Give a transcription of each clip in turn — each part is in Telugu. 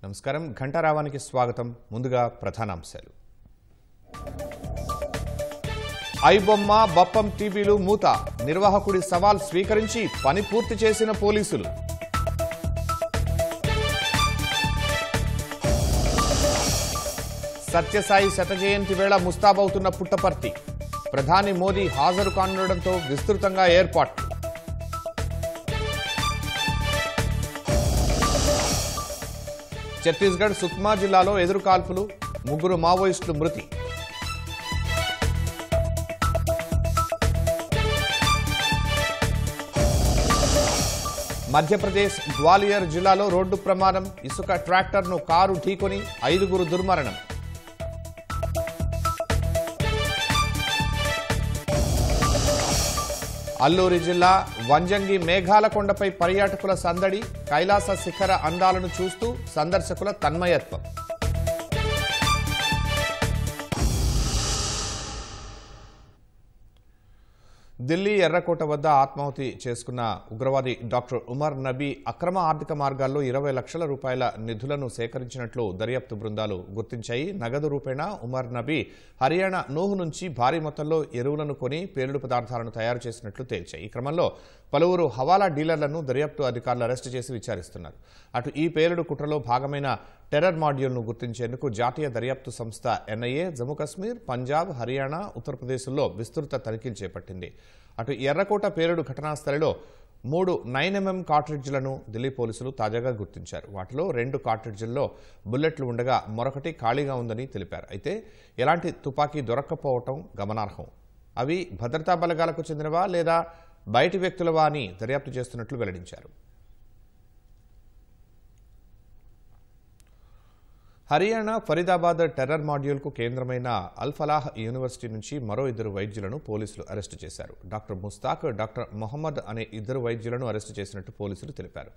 నమస్కారం ఘంటారావానికి స్వాగతం ముందుగా ప్రధానాంశాలు ఐబొమ్మ బప్పం టీవీలు మూత నిర్వాహకుడి సవాల్ స్వీకరించి పని పూర్తి చేసిన పోలీసులు సత్యసాయి శతజయంతి వేళ ముస్తాబవుతున్న పుట్టపర్తి ప్రధాని మోదీ హాజరు కానుండడంతో విస్తృతంగా ఏర్పాట్లు ఛత్తీస్గఢ్ సుక్మా జిల్లాలో ఎదురుకాల్పులు ముగ్గురు మావోయిస్టులు మృతి మధ్యప్రదేశ్ గ్వాలియర్ జిల్లాలో రోడ్డు ప్రమాదం ఇసుక ట్రాక్టర్ను కారు ఢీకొని 5 దుర్మరణం అల్లూరి జిల్లా వంజంగి మేఘాల కొండపై పర్యాటకుల సందడి కైలాస శిఖర అందాలను చూస్తూ సందర్శకుల తన్మయత్వం ఢిల్లీ ఎర్రకోట వద్ద ఆత్మాహుతి చేసుకున్న ఉగ్రవాది డాక్టర్ ఉమర్ నబీ అక్రమ ఆర్థిక మార్గాల్లో 20 లక్షల రూపాయల నిధులను సేకరించినట్లు దర్యాప్తు బృందాలు గుర్తించాయి. నగదు రూపేణా ఉమర్ నబీ హర్యానా నూహ్ నుంచి భారీ మొత్తంలో ఎరువులను కొని పేలుడు పదార్థాలను తయారు చేసినట్లు తేల్చాయి. ఈ క్రమంలో పలువురు హవాలా డీలర్లను దర్యాప్తు అధికారులు అరెస్టు చేసి విచారిస్తున్నారు. అటు ఈ పేలుడు కుట్రలో భాగమైన టెర్రర్ మాడ్యూల్ను గుర్తించేందుకు జాతీయ దర్యాప్తు సంస్థ ఎన్ఐఏ జమ్మూ కశ్మీర్, పంజాబ్, హర్యానా, ఉత్తరప్రదేశ్లో విస్తృత తనిఖీలు చేపట్టింది. అటు ఎర్రకోట పేలుడు ఘటనా స్థలిలో 3 9mm కార్ట్రిడ్జ్లను ఢిల్లీ పోలీసులు తాజాగా గుర్తించారు. వాటిలో 2 కార్ట్రిడ్జ్ల్లో బుల్లెట్లు ఉండగా మరొకటి ఖాళీగా ఉందని తెలిపారు. అయితే ఎలాంటి తుపాకీ దొరక్కపోవటం గమనార్హం. అవి భద్రతా బలగాలకు చెందినవా లేదా బయటి వ్యక్తులవా అని దర్యాప్తు చేస్తున్నట్లు వెల్లడించారు. హర్యానా ఫరీదాబాద్ టెర్రర్ మాడ్యూల్కు కేంద్రమైన అల్ఫలాహ్ యూనివర్సిటీ నుంచి మరో 2 వైద్యులను పోలీసులు అరెస్టు చేశారు. డాక్టర్ ముస్తాక్, డాక్టర్ మొహమ్మద్ అనే 2 వైద్యులను అరెస్టు చేసినట్టు పోలీసులు తెలిపారు.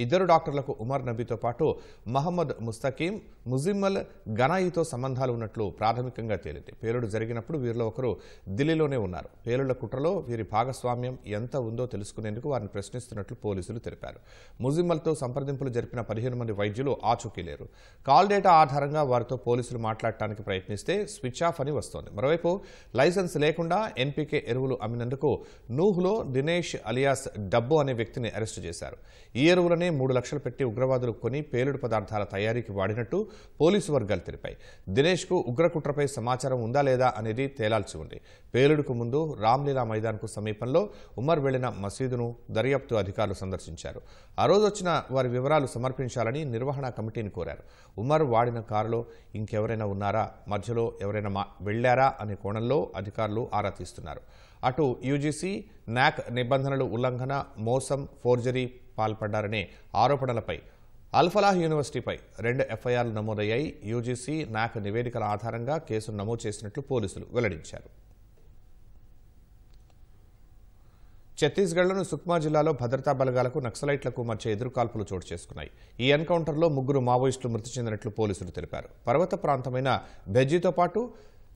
2 డాక్టర్లకు ఉమర్ నబీతో పాటు మహమ్మద్ ముస్తకీం, ముజిమ్మల్ గనాయితో సంబంధాలు ఉన్నట్లు ప్రాథమికంగా తేలింది. పేలుడు జరిగినప్పుడు వీరిలో ఒకరు ఢిల్లీలోనే ఉన్నారు. పేలుళ్ల కుట్రలో వీరి భాగస్వామ్యం ఎంత ఉందో తెలుసుకునేందుకు వారిని ప్రశ్నిస్తున్నట్లు పోలీసులు తెలిపారు. ముజిమ్మల్తో సంప్రదింపులు జరిపిన 15 మంది వైద్యులు ఆచూకీ లేరు. కాల్ డేటా ఆధారంగా వారితో పోలీసులు మాట్లాడటానికి ప్రయత్నిస్తే స్విచ్ ఆఫ్ అని వస్తోంది. మరోవైపు లైసెన్స్ లేకుండా ఎన్పీకే ఎరువులు అమ్మినందుకు నూహ్లో దినేష్ అలియాస్ డబ్బు అనే వ్యక్తిని అరెస్టు చేశారు. ఈ ఎరువులనే 3 లక్షలు పెట్టి ఉగ్రవాదులు కొని పేలుడు పదార్థాల తయారీకి వాడినట్టు పోలీసు వర్గాలు తెలిపాయి. దినేష్కు ఉగ్రకుట్రపై సమాచారం ఉందా లేదా అనేది తేలాల్సి ఉంది. పేలుడుకు ముందు రామ్లీలా మైదాన్కు సమీపంలో ఉమర్ వెళ్లిన మసీదును దర్యాప్తు అధికారులు సందర్శించారు. ఆ రోజు వచ్చిన వారి వివరాలు సమర్పించాలని నిర్వహణ కమిటీని కోరారు. ఉమర్ వాడిన కారులో ఇంకెవరైనా ఉన్నారా, మధ్యలో ఎవరైనా వెళ్లారా అనే కోణంలో అధికారులు ఆరా తీస్తున్నారు. అటు యూజీసీ, నాక్ నిబంధనలు ఉల్లంఘన, మోసం, ఫోర్జరీ పాల్పడ్డారనే ఆరోపణలపై అల్ఫలాహ్ యూనివర్సిటీపై 2 ఎఫ్ఐఆర్లు నమోదయ్యాయి. యూజీసీ, నాక్ నివేదికల ఆధారంగా కేసును నమోదు చేసినట్లు పోలీసులు వెల్లడించారు. ఛత్తీస్గఢ్లోని సుక్మా జిల్లాలో భద్రతా బలగాలకు నక్సలైట్లకు మధ్య ఎదురుకాల్పులు చోటు చేసుకున్నాయి. ఈ ఎన్కౌంటర్లో 3 మావోయిస్టులు మృతి చెందినట్లు పోలీసులు తెలిపారు. పర్వత ప్రాంతమైన బెజ్జీతో పాటు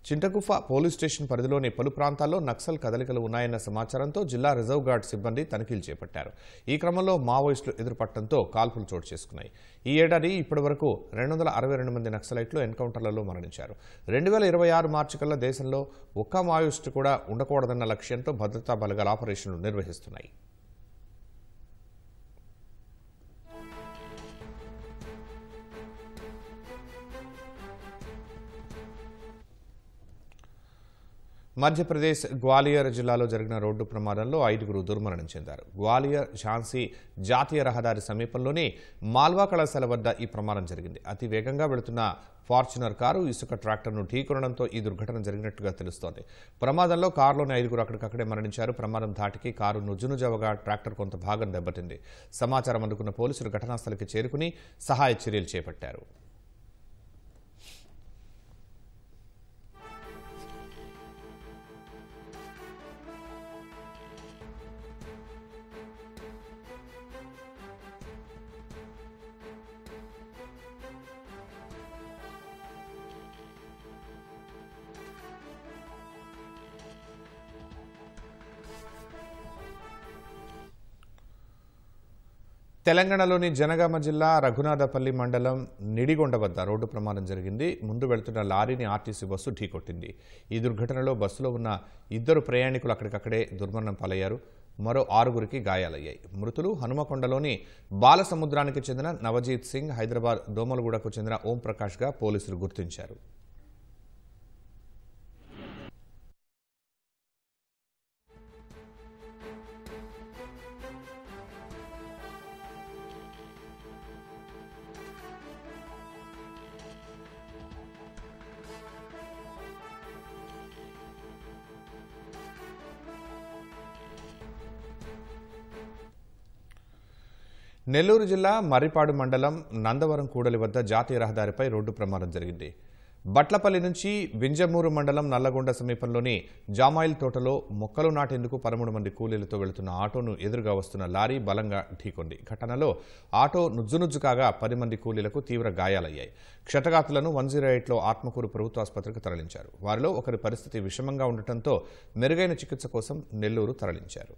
చింటగుఫా పోలీస్ స్టేషన్ పరిధిలోని పలు ప్రాంతాల్లో నక్సల్ కదలికలు ఉన్నాయన్న సమాచారంతో జిల్లా రిజర్వ్ గార్డ్ సిబ్బంది తనిఖీలు చేపట్టారు. ఈ క్రమంలో మావోయిస్టులు ఎదురుపట్టడంతో కాల్పులు చోటు చేసుకున్నాయి. ఈ ఏడాది ఇప్పటివరకు 262 మంది నక్సలైట్లు ఎన్కౌంటర్లలో మరణించారు. 2026 మార్చి కల్లా దేశంలో ఒక్క మావోయిస్టు కూడా ఉండకూడదన్న లక్ష్యంతో భద్రతా బలగాల ఆపరేషన్లు నిర్వహిస్తున్నాయి. మధ్యప్రదేశ్ గ్వాలియర్ జిల్లాలో జరిగిన రోడ్డు ప్రమాదంలో 5 దుర్మరణం చెందారు. గ్వాలియర్ ఝాన్సీ జాతీయ రహదారి సమీపంలోని మాల్వా కళాశాల వద్ద ఈ ప్రమాదం జరిగింది. అతి వేగంగా వెళుతున్న ఫార్చునర్ కారు ఇసుక ట్రాక్టర్ను ఢీకొనడంతో ఈ దుర్ఘటన జరిగినట్టుగా తెలుస్తోంది. ప్రమాదంలో కారులోని 5 అక్కడికక్కడే మరణించారు. ప్రమాదం ధాటికి కారు నుజ్జునుజవగా ట్రాక్టర్ కొంత భాగం దెబ్బతింది. సమాచారం అందుకున్న పోలీసులు ఘటనాస్థలికి చేరుకుని సహాయ చర్యలు చేపట్టారు. తెలంగాణలోని జనగామ జిల్లా రఘునాథపల్లి మండలం నిడిగొండ వద్ద రోడ్డు ప్రమాదం జరిగింది. ముందు వెళ్తున్న లారీని ఆర్టీసీ బస్సు ఢీకొట్టింది. ఈ దుర్ఘటనలో బస్సులో ఉన్న 2 ప్రయాణికులు అక్కడికక్కడే దుర్మరణం పాలయ్యారు. మరో 6గురికి గాయాలయ్యాయి. మృతులు హనుమకొండలోని బాలసముద్రానికి చెందిన నవజీత్ సింగ్, హైదరాబాద్ దోమలగూడకు చెందిన ఓం ప్రకాష్గా పోలీసులు గుర్తించారు. నెల్లూరు జిల్లా మర్రిపాడు మండలం నందవరం కూడలి వద్ద జాతీయ రహదారిపై రోడ్డు ప్రమాదం జరిగింది. బట్లపల్లి నుంచి వింజమూరు మండలం నల్లగొండ సమీపంలోని జామాయిల్ తోటలో మొక్కలు నాటేందుకు 13 మంది కూలీలతో వెళుతున్న ఆటోను ఎదురుగా వస్తున్న లారీ బలంగా ఢీకొంది. ఘటనలో ఆటో నుజ్జునుజ్జు కాగా 10 మంది కూలీలకు తీవ్ర గాయాలయ్యాయి. క్షతగాతులను 108లో ఆత్మకూరు ప్రభుత్వాసుపత్రికి తరలించారు. వారిలో ఒకరి పరిస్థితి విషమంగా ఉండటంతో మెరుగైన చికిత్స కోసం నెల్లూరు తరలించారు.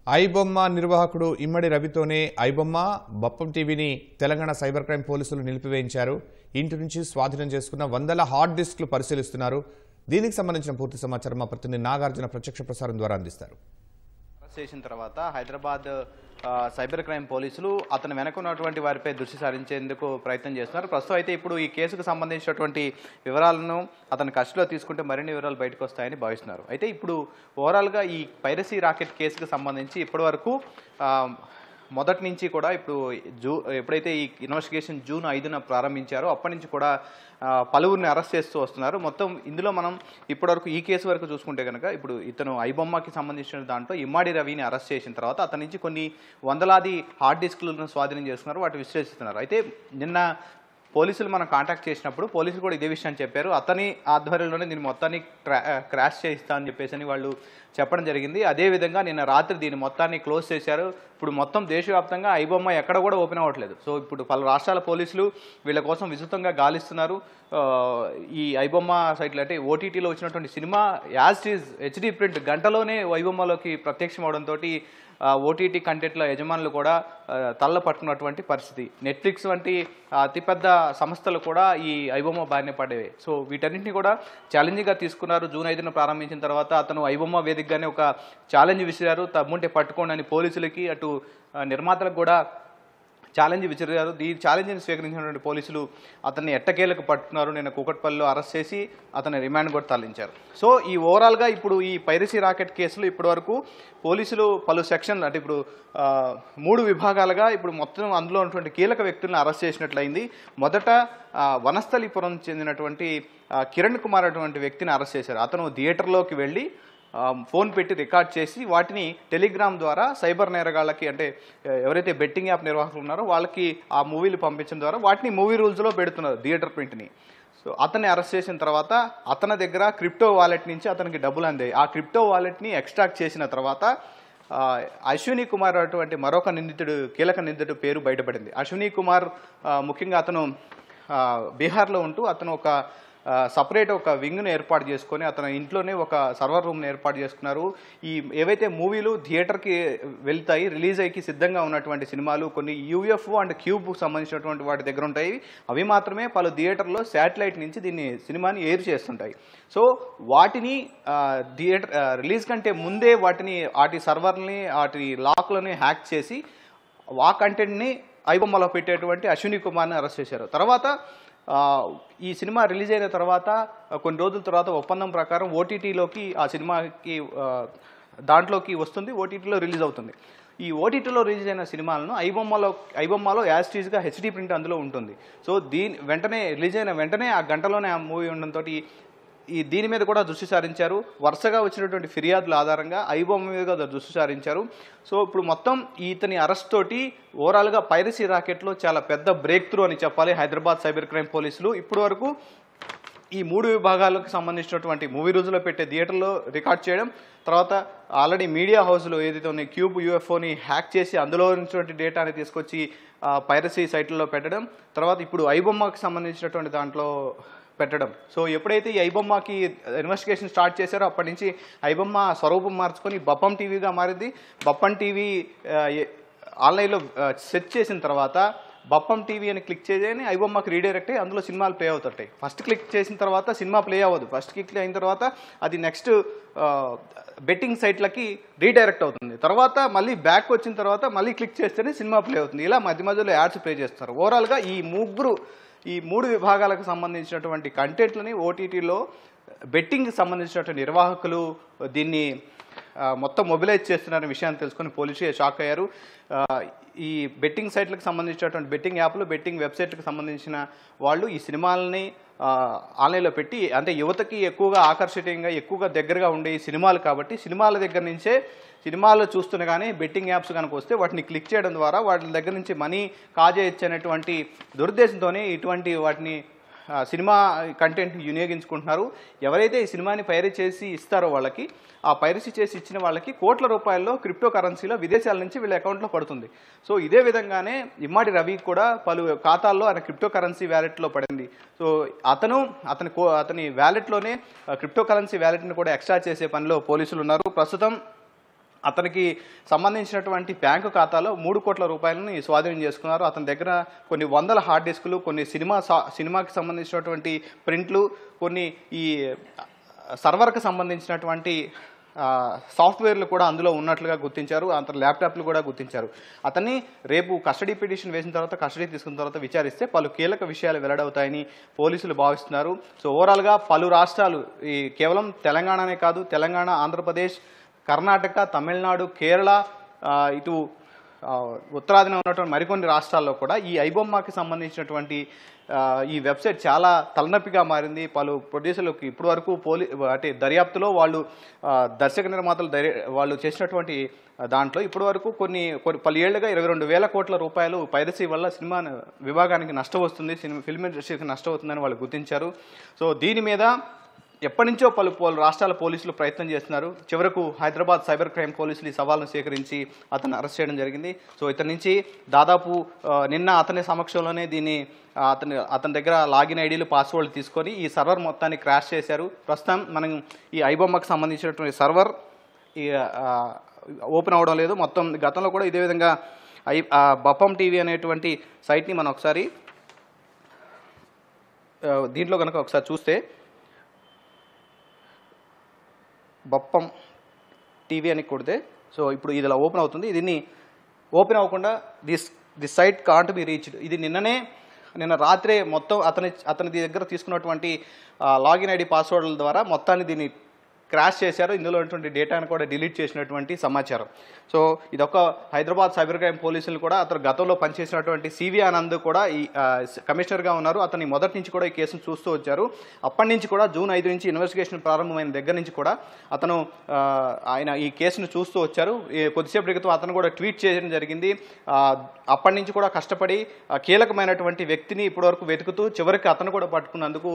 ఐబొమ్మ నిర్వాహకుడు ఇమ్మడి రవితోనే ఐబొమ్మ బప్పం టీవీని తెలంగాణ సైబర్ క్రైమ్ పోలీసులు నిలిపివేయించారు. ఇంటి నుంచి స్వాధీనం చేసుకున్న వందల హార్డ్ డిస్క్లు పరిశీలిస్తున్నారు. దీనికి సంబంధించిన పూర్తి సమాచారం మా ప్రతినిధి నాగార్జున ప్రత్యక్ష ప్రసారం ద్వారా అందిస్తారు. చేసిన తర్వాత హైదరాబాద్ సైబర్ క్రైమ్ పోలీసులు అతను వెనుకున్నటువంటి వారిపై దృష్టి సారించేందుకు ప్రయత్నం చేస్తున్నారు. ప్రస్తుతం అయితే ఇప్పుడు ఈ కేసుకు సంబంధించినటువంటి వివరాలను అతను కస్టడీలో తీసుకుంటే మరిన్ని వివరాలు బయటకు వస్తాయని భావిస్తున్నారు. అయితే ఇప్పుడు ఓవరాల్గా ఈ పైరసీ రాకెట్ కేసుకు సంబంధించి ఇప్పటివరకు మొదటి నుంచి కూడా ఇప్పుడు ఎప్పుడైతే ఈ ఇన్వెస్టిగేషన్ జూన్ 5న ప్రారంభించారో అప్పటి నుంచి కూడా పలువురిని అరెస్ట్ చేస్తూ వస్తున్నారు. మొత్తం ఇందులో మనం ఇప్పటివరకు ఈ కేసు వరకు చూసుకుంటే కనుక ఇప్పుడు ఇతను ఐబొమ్మకి సంబంధించిన దాంట్లో ఇమ్మాడి రవిని అరెస్ట్ చేసిన తర్వాత అతని నుంచి కొన్ని వందలాది హార్డ్ డిస్క్లను స్వాధీనం చేస్తున్నారు, వాటి విశ్లేషిస్తున్నారు. అయితే నిన్న పోలీసులు మనం కాంటాక్ట్ చేసినప్పుడు పోలీసులు కూడా ఇదే విషయాన్ని చెప్పారు. అతని ఆధ్వర్యంలోనే దీన్ని మొత్తాన్ని క్రాష్ చేయిస్తా అని చెప్పేసి వాళ్ళు చెప్పడం జరిగింది. అదేవిధంగా నిన్న రాత్రి దీన్ని మొత్తాన్ని క్లోజ్ చేశారు. ఇప్పుడు మొత్తం దేశవ్యాప్తంగా ఐబొమ్మ ఎక్కడ కూడా ఓపెన్ అవ్వట్లేదు. సో ఇప్పుడు పలు రాష్ట్రాల పోలీసులు వీళ్ళ కోసం విస్తృతంగా గాలిస్తున్నారు. ఈ ఐబొమ్మ సైట్లో అంటే ఓటీటీలో వచ్చినటువంటి cinema as is HD print గంటలోనే ఐబొమ్మలోకి ప్రత్యక్షం అవడంతో ఓటీటీ కంటెంట్ల యజమానులు కూడా తల్ల పట్టుకున్నటువంటి పరిస్థితి. నెట్ఫ్లిక్స్ వంటి అతిపెద్ద సంస్థలు కూడా ఈ ఐబొమ్మ బారిన పడేవి. సో వీటన్నింటినీ కూడా ఛాలెంజ్గా తీసుకున్నారు. జూన్ 5న ప్రారంభించిన తర్వాత అతను ఐబొమ్మ వేదికగానే ఒక ఛాలెంజ్ విసిరారు. తమ్ముంటే పట్టుకోండి అని పోలీసులకి, అటు నిర్మాతలకు కూడా ఛాలెంజ్ విసిరారు. ఈ ఛాలెంజ్ని స్వీకరించినటువంటి పోలీసులు అతన్ని ఎట్టకేలకు పట్టుకున్నారు. నిన్న కూకట్పల్లిలో అరెస్ట్ చేసి అతన్ని రిమాండ్ కూడా తరలించారు. సో ఈ ఓవరాల్గా ఇప్పుడు ఈ పైరసీ రాకెట్ కేసులు ఇప్పటివరకు పోలీసులు పలు సెక్షన్లు అంటే ఇప్పుడు 3 విభాగాలుగా ఇప్పుడు మొత్తం అందులో ఉన్నటువంటి కీలక వ్యక్తులను అరెస్ట్ చేసినట్లయింది. మొదట వనస్థలిపురం చెందినటువంటి కిరణ్ కుమార్ అటువంటి వ్యక్తిని అరెస్ట్ చేశారు. అతను థియేటర్లోకి వెళ్ళి ఫోన్ పెట్టి రికార్డ్ చేసి వాటిని టెలిగ్రామ్ ద్వారా సైబర్ నేరగాళ్ళకి అంటే ఎవరైతే బెట్టింగ్ యాప్ నిర్వాహకులు ఉన్నారో వాళ్ళకి ఆ మూవీలు పంపించడం ద్వారా వాటిని మూవీ రూల్స్లో పెడుతున్నారు, థియేటర్ ప్రింట్ని. సో అతన్ని అరెస్ట్ చేసిన తర్వాత అతని దగ్గర క్రిప్టో వాలెట్ నుంచి అతనికి డబ్బులు అందాయి. ఆ క్రిప్టో వాలెట్ని ఎక్స్ట్రాక్ట్ చేసిన తర్వాత అశ్విని కుమార్ అటువంటి మరొక నిందితుడు, కీలక నిందితుడు పేరు బయటపడింది. అశ్విని కుమార్ ముఖ్యంగా అతను బీహార్లో ఉంటూ అతను ఒక సపరేట్ ఒక వింగ్ను ఏర్పాటు చేసుకొని అతని ఇంట్లోనే ఒక సర్వర్ రూమ్ని ఏర్పాటు చేసుకున్నారు. ఈ ఏవైతే మూవీలు థియేటర్కి వెళ్తాయి, రిలీజ్ అయ్యి సిద్ధంగా ఉన్నటువంటి సినిమాలు కొన్ని యూఎఫ్ఓ అండ్ క్యూబ్కు సంబంధించినటువంటి వాటి దగ్గర ఉంటాయి. అవి మాత్రమే పలు థియేటర్లో శాటిలైట్ నుంచి సినిమాని ఎయిర్ చేస్తుంటాయి. సో వాటిని థియేటర్ రిలీజ్ కంటే ముందే వాటి సర్వర్ని, వాటి లాక్లని హ్యాక్ చేసి ఆ కంటెంట్ని ఐబొమ్మలో పెట్టేటువంటి అశ్విని కుమార్ని అరెస్ట్ చేశారు. తర్వాత ఈ సినిమా రిలీజ్ అయిన తర్వాత కొన్ని రోజుల తర్వాత ఒప్పందం ప్రకారం ఓటీటీలోకి ఆ సినిమాకి దాంట్లోకి వస్తుంది, ఓటీటీలో రిలీజ్ అవుతుంది. ఈ ఓటీటీలో రిలీజ్ అయిన సినిమాలను ఐబొమ్మలో యాస్టీజ్గా హెచ్డీ ప్రింట్ అందులో ఉంటుంది. సో వెంటనే రిలీజ్ అయిన వెంటనే ఆ గంటలోనే ఆ మూవీ ఉండడంతో దీని మీద కూడా దృష్టి సారించారు. వరుసగా వచ్చినటువంటి ఫిర్యాదుల ఆధారంగా ఐబొమ్మ మీద దృష్టి సారించారు. సో ఇప్పుడు మొత్తం ఇతని అరెస్ట్ తోటి ఓవరాల్గా పైరసీ రాకెట్లో చాలా పెద్ద బ్రేక్ త్రూ అని చెప్పాలి హైదరాబాద్ సైబర్ క్రైమ్ పోలీసులు. ఇప్పటి వరకు ఈ 3 విభాగాలకు సంబంధించినటువంటి మూవీ రోజులో పెట్టే థియేటర్లో రికార్డ్ చేయడం, తర్వాత ఆల్రెడీ మీడియా హౌస్లో ఏదైతే ఉన్నాయి క్యూబ్ యూఎఫ్ఓని హ్యాక్ చేసి అందులో ఉన్నటువంటి డేటాని తీసుకొచ్చి పైరసీ సైట్లలో పెట్టడం, తర్వాత ఇప్పుడు ఐబొమ్మకి సంబంధించినటువంటి దాంట్లో పెట్టడం. సో ఎప్పుడైతే ఈ ఐబొమ్మకి ఇన్వెస్టిగేషన్ స్టార్ట్ చేశారో అప్పటి నుంచి ఐబొమ్మ స్వరూపం మార్చుకొని బప్పం టీవీగా మారింది. బప్పం టీవీ ఆన్లైన్లో సెర్చ్ చేసిన తర్వాత బప్పం టీవీ అని క్లిక్ చేయని ఐబొమ్మకి రీడైరెక్ట్ అయ్యి అందులో సినిమాలు ప్లే అవుతుంటాయి. ఫస్ట్ క్లిక్ చేసిన తర్వాత సినిమా ప్లే అవ్వదు, ఫస్ట్ క్లిక్ అయిన తర్వాత అది నెక్స్ట్ బెట్టింగ్ సైట్లకి రీడైరెక్ట్ అవుతుంది. తర్వాత మళ్ళీ బ్యాక్ వచ్చిన తర్వాత మళ్ళీ క్లిక్ చేస్తేనే సినిమా ప్లే అవుతుంది. ఇలా మధ్య మధ్యలో యాడ్స్ ప్లే చేస్తారు. ఓవరాల్గా ఈ 3 విభాగాలకు సంబంధించినటువంటి కంటెంట్లని ఓటీటీలో బెట్టింగ్కి సంబంధించినటువంటి నిర్వాహకులు దీన్ని మొత్తం మొబిలైజ్ చేస్తున్నారనే విషయాన్ని తెలుసుకుని పోలీసులు షాక్ అయ్యారు. ఈ బెట్టింగ్ సైట్లకు సంబంధించినటువంటి బెట్టింగ్ యాప్లు, బెట్టింగ్ వెబ్సైట్లకు సంబంధించిన వాళ్ళు ఈ సినిమాలని ఆన్లైన్లో పెట్టి, అంటే యువతకి ఎక్కువగా ఆకర్షణీయంగా ఎక్కువగా దగ్గరగా ఉండే ఈ సినిమాలు కాబట్టి సినిమాల దగ్గర నుంచే సినిమాలు చూస్తున్న కానీ బెట్టింగ్ యాప్స్ కనుక వస్తే వాటిని క్లిక్ చేయడం ద్వారా వాటి దగ్గర నుంచి మనీ కాజేయచ్చు అనేటువంటి దురుద్దేశంతోనే ఇటువంటి వాటిని సినిమా కంటెంట్ వినియోగించుకుంటున్నారు. ఎవరైతే ఈ సినిమాని పైరసీ చేసి ఇస్తారో వాళ్ళకి, ఆ పైరసీ చేసి ఇచ్చిన వాళ్ళకి కోట్ల రూపాయల్లో క్రిప్టో కరెన్సీలో విదేశాల నుంచి వీళ్ళ అకౌంట్లో పడుతుంది. సో ఇదే విధంగానే ఇమ్మాడి రవి కూడా పలు ఖాతాల్లో ఆయన క్రిప్టో కరెన్సీ వ్యాలెట్లో పడింది. సో అతని వ్యాలెట్లోనే క్రిప్టో కరెన్సీ వ్యాలెట్ని కూడా ఎక్స్ట్రా చేసే పనిలో పోలీసులు ఉన్నారు. ప్రస్తుతం అతనికి సంబంధించినటువంటి బ్యాంకు ఖాతాలో 3 కోట్ల రూపాయలని స్వాధీనం చేసుకున్నారు. అతని దగ్గర కొన్ని వందల హార్డ్ డిస్కులు, కొన్ని సినిమాకి సంబంధించినటువంటి ప్రింట్లు, కొన్ని ఈ సర్వర్కి సంబంధించినటువంటి సాఫ్ట్వేర్లు కూడా అందులో ఉన్నట్లుగా గుర్తించారు. అతని ల్యాప్టాప్లు కూడా గుర్తించారు. అతన్ని రేపు కస్టడీ పిటిషన్ వేసిన తర్వాత, కస్టడీ తీసుకున్న తర్వాత విచారిస్తే పలు కీలక విషయాలు వెల్లడవుతాయని పోలీసులు భావిస్తున్నారు. సో ఓవరాల్గా పలు రాష్ట్రాలు, ఈ కేవలం తెలంగాణనే కాదు, తెలంగాణ, ఆంధ్రప్రదేశ్, కర్ణాటక, తమిళనాడు, కేరళ, ఇటు ఉత్తరాదిన ఉన్నటువంటి మరికొన్ని రాష్ట్రాల్లో కూడా ఈ ఐబొమ్మకి సంబంధించినటువంటి ఈ వెబ్సైట్ చాలా తలనొప్పిగా మారింది. పలు ప్రొడ్యూసర్లకు ఇప్పటి వరకు దర్యాప్తులో వాళ్ళు దర్శక నిర్మాతలు వాళ్ళు చేసినటువంటి దాంట్లో ఇప్పటి వరకు పలు ఏళ్లుగా 22,000 కోట్ల రూపాయలు పైరసీ వల్ల సినిమా విభాగానికి నష్టం వస్తుంది, ఫిల్మ్ ఇండస్ట్రీకి నష్టం అవుతుందని వాళ్ళు గుర్తించారు. సో దీని మీద ఎప్పటి నుంచో పలు రాష్ట్రాల పోలీసులు ప్రయత్నం చేస్తున్నారు. చివరకు హైదరాబాద్ సైబర్ క్రైమ్ పోలీసులు ఈ సవాల్ను స్వీకరించి అతన్ని అరెస్ట్ చేయడం జరిగింది. సో ఇతని నుంచి దాదాపు నిన్న అతని సమక్షంలోనే దీన్ని అతని దగ్గర లాగిన్ ఐడీలు, పాస్వర్డ్లు తీసుకొని ఈ సర్వర్ మొత్తాన్ని క్రాష్ చేశారు. ప్రస్తుతం మనం ఈ ఐబొమ్మకి సంబంధించినటువంటి సర్వర్ ఓపెన్ అవ్వడం లేదు. మొత్తం గతంలో కూడా ఇదే విధంగా బప్పం టీవీ అనేటువంటి సైట్ని మనం ఒకసారి దీంట్లో కనుక ఒకసారి చూస్తే బప్పం టీవీ అని కొడితే సో ఇప్పుడు ఇది ఇలా ఓపెన్ అవుతుంది. దీన్ని ఓపెన్ అవ్వకుండా this site can't be reached. ఇది నిన్న రాత్రే మొత్తం అతని దగ్గర తీసుకున్నటువంటి లాగిన్ ఐడి పాస్వర్డ్ల ద్వారా మొత్తాన్ని దీన్ని క్రాష్ చేశారు. ఇందులో ఉన్నటువంటి డేటాను కూడా డిలీట్ చేసినటువంటి సమాచారం. సో ఇదొక హైదరాబాద్ సైబర్ క్రైమ్ పోలీసులు కూడా అతను గతంలో పనిచేసినటువంటి సివి ఆనంద్ కూడా ఈ కమిషనర్గా ఉన్నారు. అతని మొదటి నుంచి కూడా ఈ కేసును చూస్తూ వచ్చారు. అప్పటి నుంచి కూడా జూన్ 5 నుంచి ఇన్వెస్టిగేషన్ ప్రారంభమైన దగ్గర నుంచి కూడా ఆయన ఈ కేసును చూస్తూ వచ్చారు. కొద్దిసేపటి క్రితం అతను కూడా ట్వీట్ చేయడం జరిగింది. అప్పటి నుంచి కూడా కష్టపడి కీలకమైనటువంటి వ్యక్తిని ఇప్పటివరకు వెతుకుతూ చివరికి అతను కూడా పట్టుకున్నందుకు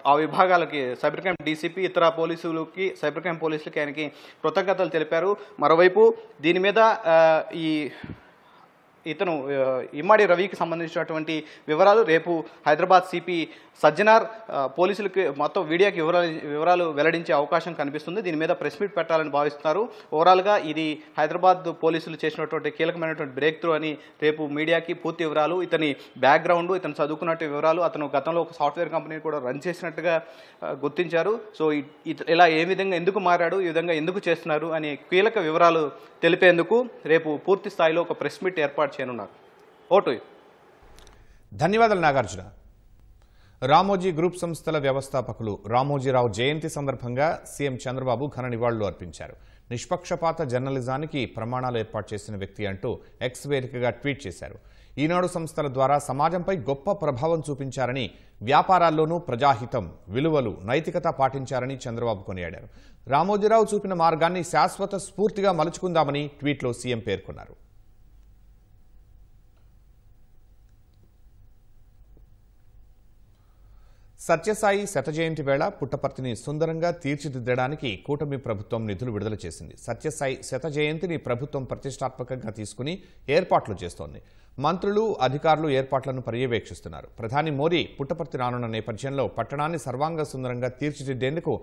ఆ విభాగాలకి సైబర్ క్రైమ్ డీసీపీ, ఇతర పోలీసులు, సైబర్ క్రైమ్ పోలీసులకి ఆయనకి కృతజ్ఞతలు తెలిపారు. మరోవైపు దీని మీద ఇతను ఇమ్మాడి రవికి సంబంధించినటువంటి వివరాలు రేపు హైదరాబాద్ సిపి సజ్జనార్ పోలీసులకి మొత్తం మీడియాకి వివరాలు వెల్లడించే అవకాశం కనిపిస్తుంది. దీని మీద ప్రెస్ మీట్ పెట్టాలని భావిస్తున్నారు. ఓవరాల్గా ఇది హైదరాబాద్ పోలీసులు చేసినటువంటి కీలకమైనటువంటి బ్రేక్ త్రూ అని రేపు మీడియాకి పూర్తి వివరాలు, ఇతని బ్యాక్గ్రౌండ్, ఇతను చదువుకున్నట్టు వివరాలు, అతను గతంలో ఒక సాఫ్ట్వేర్ కంపెనీని కూడా రన్ చేసినట్టుగా గుర్తించారు. సో ఇలా ఏ విధంగా ఎందుకు మారాడు, ఈ విధంగా ఎందుకు చేస్తున్నారు అనే కీలక వివరాలు తెలిపేందుకు రేపు పూర్తి స్థాయిలో ఒక ప్రెస్ మీట్ ఏర్పాటు చేయనున్నారు. ఓటు. ధన్యవాదాలు నాగార్జున. రామోజీ గ్రూప్ సంస్థల వ్యవస్థాపకులు రామోజీరావు జయంతి సందర్భంగా సీఎం చంద్రబాబు ఘన నివాళులు అర్పించారు. నిష్పక్షపాత జర్నలిజానికి ప్రమాణాలు ఏర్పాటు చేసిన వ్యక్తి అంటూ ఎక్స్ వేదికగా ట్వీట్ చేశారు. ఈనాడు సంస్థల ద్వారా సమాజంపై గొప్ప ప్రభావం చూపించారని, వ్యాపారాల్లోనూ ప్రజాహితం, విలువలు, నైతికత పాటించారని చంద్రబాబు కొనియాడారు. రామోజీరావు చూపిన మార్గాన్ని శాశ్వత స్ఫూర్తిగా మలుచుకుందామని ట్వీట్లో సీఎం పేర్కొన్నారు. సత్యసాయి శత జయంతి వేళ పుట్టపర్తిని సుందరంగా తీర్చిదిద్దడానికి కూటమి ప్రభుత్వం నిధులు విడుదల చేసింది. సత్యసాయి శత జయంతిని ప్రభుత్వం ప్రతిష్టాత్మకంగా తీసుకుని ఏర్పాట్లు చేస్తోంది. మంత్రులు, అధికారులు ఏర్పాట్లను పర్యవేక్షిస్తున్నారు. ప్రధాని మోదీ పుట్టపర్తి రానున్న నేపథ్యంలో పట్టణాన్ని సర్వాంగ సుందరంగా తీర్చిదిద్దేందుకు